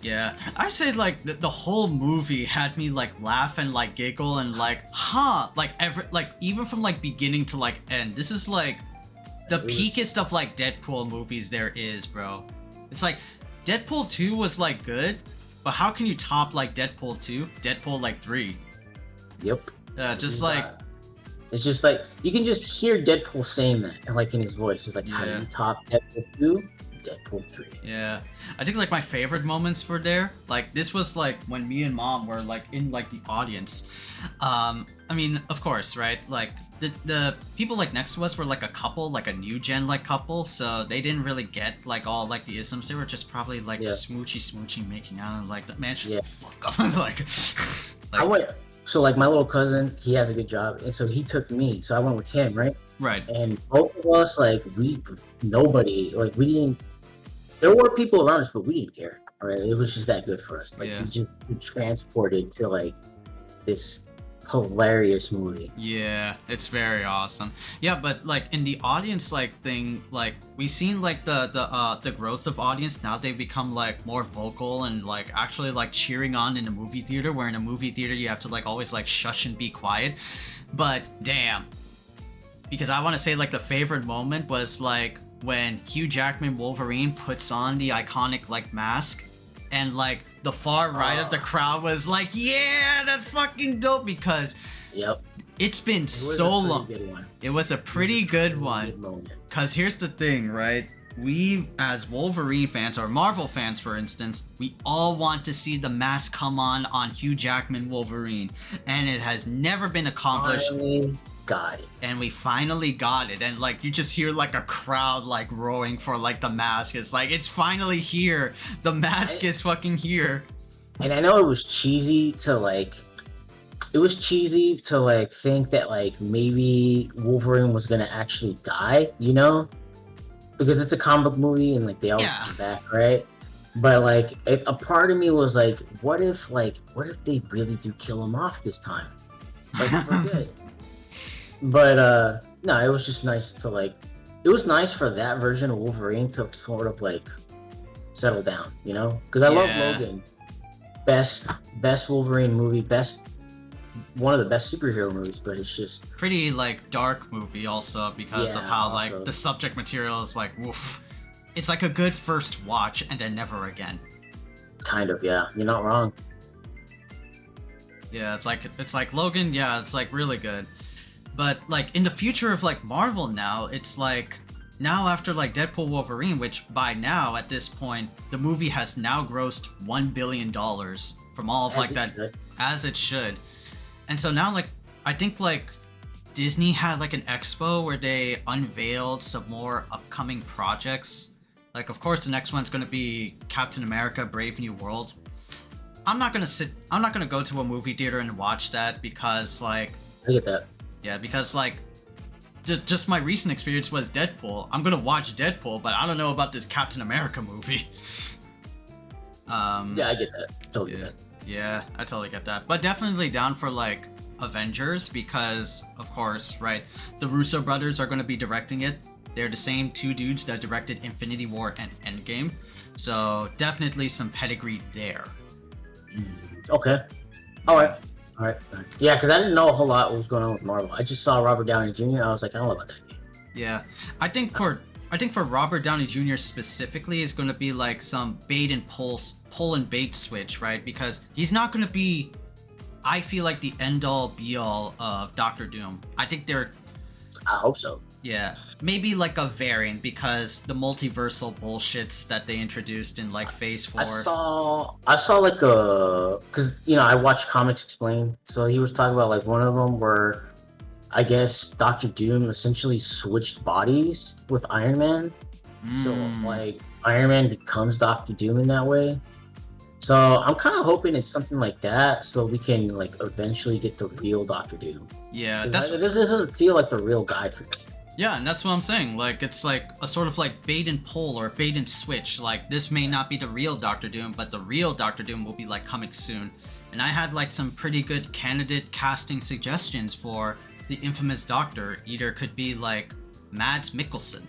Yeah, I say like the whole movie had me like laugh and like giggle and like like even from like beginning to like end. This is like the peakest of like Deadpool movies there is, bro. It's like Deadpool 2 was like good, but how can you top like Deadpool 2? Deadpool like 3. Yep. Just like it's just like you can just hear Deadpool saying that and like in his voice. It's like how do you top Deadpool 2? Deadpool 3. Yeah, I think like my favorite moments for there, like this was like when me and mom were like in like the audience. I mean, of course, right? Like the people like next to us were like a couple, like a new gen like couple, so they didn't really get like all like the isms. They were just probably like smoochy making out and like man, shut the fuck up. like I went. So like my little cousin, he has a good job, and so he took me. So I went with him, right? Right. And both of us, like we didn't. There were people around us, but we didn't care. All right, it was just that good for us. Like we just transported to like this hilarious movie. Yeah, it's very awesome. Yeah, but like in the audience like thing, like we seen like the growth of audience. Now they've become like more vocal and like actually like cheering on in a movie theater. Where in a movie theater you have to like always like shush and be quiet. But damn, because I want to say like the favorite moment was like when Hugh Jackman Wolverine puts on the iconic like mask and like the far right of the crowd was like, yeah, that's fucking dope, because it's been so long. It was a pretty good one. Because here's the thing, right? We as Wolverine fans or Marvel fans, for instance, we all want to see the mask come on Hugh Jackman Wolverine, and it has never been accomplished. Got it. And we finally got it, and like you just hear like a crowd like roaring for like the mask. It's like it's finally here. The mask is fucking here. And I know it was cheesy to think that like maybe Wolverine was gonna actually die, you know, because it's a comic movie and like they always come back, right? But like a part of me was like, what if they really do kill him off this time, like for good? But no, it was just nice to like. It was nice for that version of Wolverine to sort of like settle down, you know? Because I love Logan. Best Wolverine movie, one of the best superhero movies, but it's just pretty like dark movie also because of how like the subject material is like woof. It's like a good first watch and then never again. Kind of, yeah. You're not wrong. Yeah, it's like Logan. Yeah, it's like really good. But like in the future of like Marvel now, it's like now after like Deadpool Wolverine, which by now at this point the movie has now grossed $1 billion from all of like that, as it should. And so now like I think like Disney had like an expo where they unveiled some more upcoming projects. Like of course the next one's gonna be Captain America: Brave New World. I'm not gonna go to a movie theater and watch that because like I get that. Yeah, because like just my recent experience was Deadpool. I'm gonna watch Deadpool, but I don't know about this Captain America movie. Yeah, I get that. Totally get that. Yeah, I totally get that. But definitely down for like Avengers because, of course, right, the Russo brothers are gonna be directing it. They're the same two dudes that directed Infinity War and Endgame. So definitely some pedigree there. Okay. All right. Yeah, because I didn't know a whole lot what was going on with Marvel. I just saw Robert Downey Jr. I was like, I don't know about that game. Yeah, I think for Robert Downey Jr. specifically is going to be like some bait and pull and bait switch, right? Because he's not going to be, I feel like, the end all be all of Doctor Doom. I think they're, I hope so. yeah, maybe like a variant because the multiversal bullshits that they introduced in like Phase 4. I saw like because I watched Comics Explained, so he was talking about like one of them where I guess Doctor Doom essentially switched bodies with Iron Man, so like Iron Man becomes Doctor Doom in that way. So I'm kind of hoping it's something like that, so we can like eventually get the real Doctor Doom. Yeah, this doesn't feel like the real guy for me. Yeah, and that's what I'm saying. Like, it's like a sort of like bait and pull or bait and switch. Like, this may not be the real Doctor Doom, but the real Doctor Doom will be like coming soon. And I had like some pretty good candidate casting suggestions for the infamous Doctor. Either could be like Mads Mikkelsen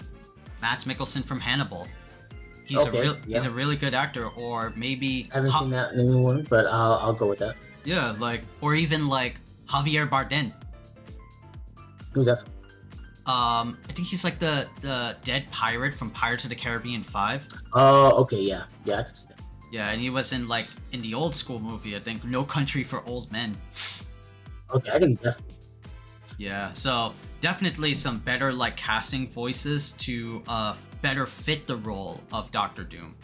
from Hannibal. He's a really good actor, or maybe I haven't seen that new one, but I'll go with that. Yeah, like, or even like Javier Bardem. Who's that? I think he's like the dead pirate from Pirates of the Caribbean 5. Oh, okay, yeah, I can see that. Yeah, and he was in the old school movie, I think, No Country for Old Men. Okay, I can definitely. Yeah, so definitely some better like casting voices to better fit the role of Doctor Doom.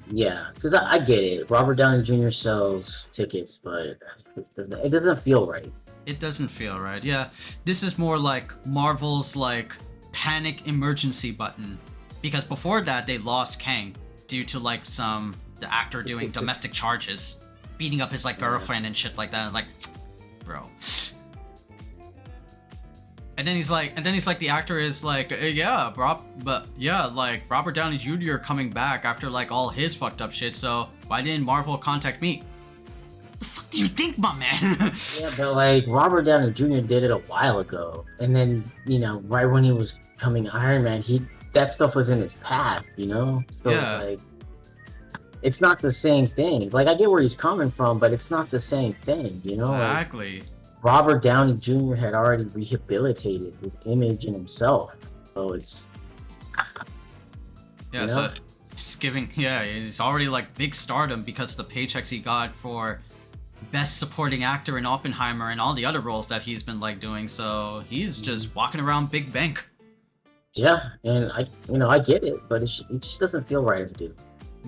Yeah, because I get it. Robert Downey Jr. sells tickets, but it doesn't feel right. It doesn't feel right. Yeah, this is more like Marvel's like panic emergency button, because before that they lost Kang due to like the actor doing domestic charges, beating up his like girlfriend and shit like that. Like, bro. And then he's like, the actor is like, like Robert Downey Jr. coming back after like all his fucked up shit. So why didn't Marvel contact me? What the fuck do you think, my man? Yeah, but like Robert Downey Jr. did it a while ago, and then right when he was becoming Iron Man, that stuff was in his past, So yeah. Like, it's not the same thing. Like, I get where he's coming from, but it's not the same thing, Exactly. Like, Robert Downey Jr. had already rehabilitated his image and himself, so it's so it's giving he's already like big stardom because of the paychecks he got for best supporting actor in Oppenheimer and all the other roles that he's been like doing. So he's just walking around big bank. Yeah, and I get it, but it just doesn't feel right as a dude.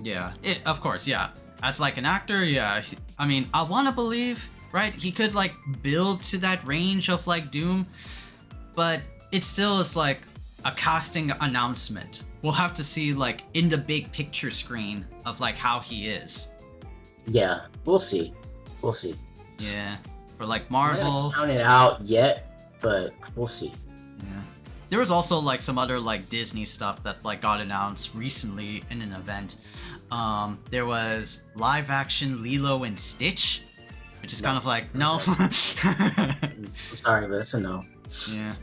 Yeah, of course, yeah. As like an actor, yeah. I mean, I want to believe. Right, he could like build to that range of like Doom, but it still is like a casting announcement. We'll have to see like in the big picture screen of like how he is. Yeah, we'll see. Yeah, for like I'm not Marvel. gonna count it out yet, but we'll see. Yeah, there was also like some other like Disney stuff that like got announced recently in an event. There was live action Lilo and Stitch. Which is kind of like, no. I'm sorry, but that's a no. Yeah.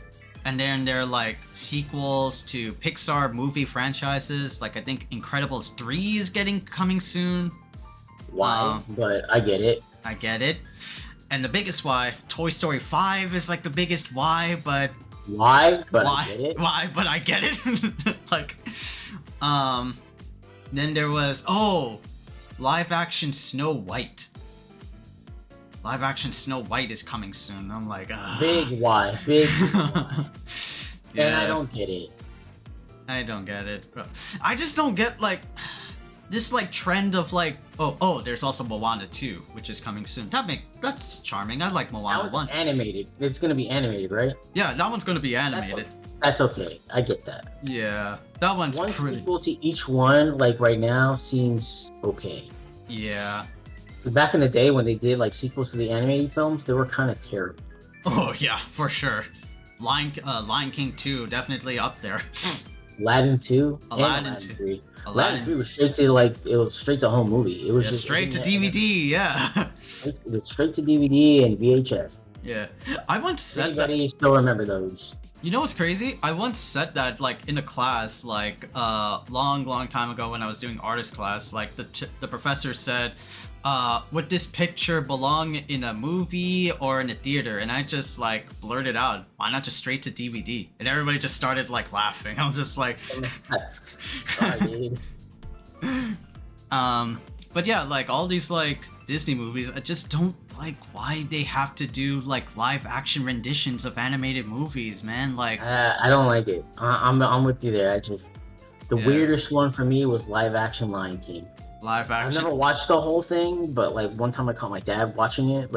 And then there are like sequels to Pixar movie franchises. Like I think Incredibles 3 is coming soon. Why? But I get it. And the biggest why, Toy Story 5 is like the biggest why, but... Why? But I get it. Why? But I get it. Like, then there was, live action Snow White. Live action Snow White is coming soon. I'm like, Big why. Yeah. And I don't get it. I don't get it. I just don't get like this like trend of like, there's also Moana 2, which is coming soon. That's charming. I like Moana 1. Animated. It's gonna be animated, right? Yeah, that one's gonna be animated. That's okay. I get that. Yeah, that one's one pretty. Sequel to each one, like right now, seems okay. Yeah. Back in the day when they did like sequels to the animated films, they were kind of terrible. Oh yeah, for sure. Lion King 2, definitely up there. Aladdin 2 and Aladdin 2. 3. Aladdin 3 was straight to like it was straight to home movie. It was just straight to DVD, yeah. straight to DVD and VHS. Yeah. I once said Anybody still remember those? You know what's crazy? I once said that like in a class, like long time ago when I was doing artist class, like the professor said, would this picture belong in a movie or in a theater? And I just like blurted out, why not just straight to DVD? And everybody just started like laughing. I was just like, Sorry, dude. but yeah, like all these like Disney movies, I just don't like why they have to do like live action renditions of animated movies, man. Like I don't like it. I'm with you there. The weirdest one for me was live action Lion King. Live action. I've never watched the whole thing, but like one time I caught my dad watching it,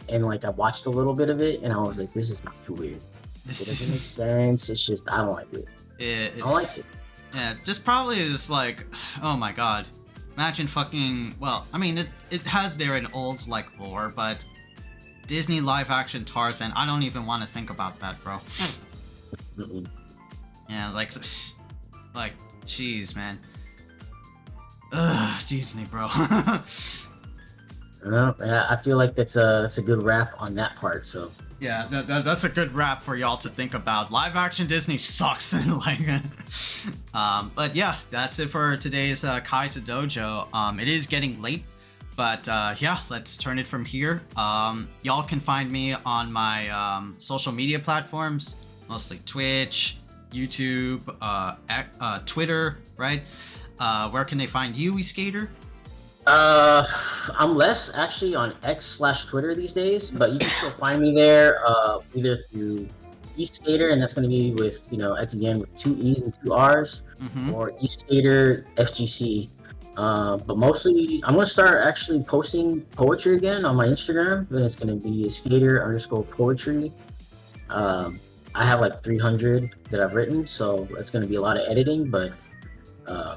and I watched a little bit of it, and I was like, this is not too weird. It doesn't make sense. It's just I don't like it. I don't like it. Yeah, just probably is like, oh my god. Imagine fucking, well, I mean, it has there in old, like, lore, but Disney live-action Tarzan, I don't even want to think about that, bro. Yeah, like, jeez, man. Ugh, Disney, bro. I feel like that's a good wrap on that part, so. Yeah, that's a good wrap for y'all to think about. Live action Disney sucks. Like, but yeah, that's it for today's Khaiza Dojo. It is getting late, but yeah, let's turn it from here. Y'all can find me on my social media platforms, mostly Twitch, YouTube, Twitter, right? Where can they find you, Eskateerr? I'm less actually on X/Twitter these days, but you can still find me there, either through Eskateerr, and that's going to be with, at the end with 2 E's and 2 R's, or Eskateerr FGC. But mostly, I'm going to start actually posting poetry again on my Instagram, and it's going to be Eskateerr_poetry. I have like 300 that I've written, so it's going to be a lot of editing, but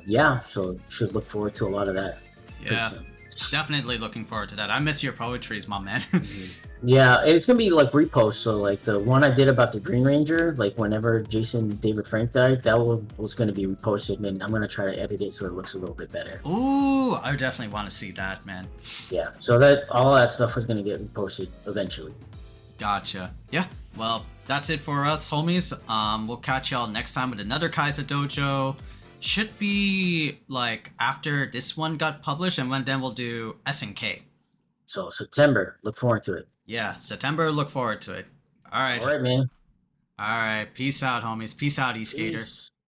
yeah, so you should look forward to a lot of that. Yeah, definitely looking forward to that. I miss your poetries, my man. Yeah, it's gonna be like reposts. So like the one I did about the Green Ranger, like whenever Jason David Frank died, that was gonna be reposted, and I'm gonna try to edit it so it looks a little bit better. Ooh, I definitely want to see that, man. Yeah, so that all that stuff is gonna get reposted eventually. Gotcha. Yeah, well, that's it for us, homies. We'll catch y'all next time with another Khaiza Dojo. Should be like after this one got published, and then we'll do SNK. So September, look forward to it. Yeah, September, look forward to it. All right. All right, man. All right. Peace out, homies. Peace out, Eskateerr. Peace.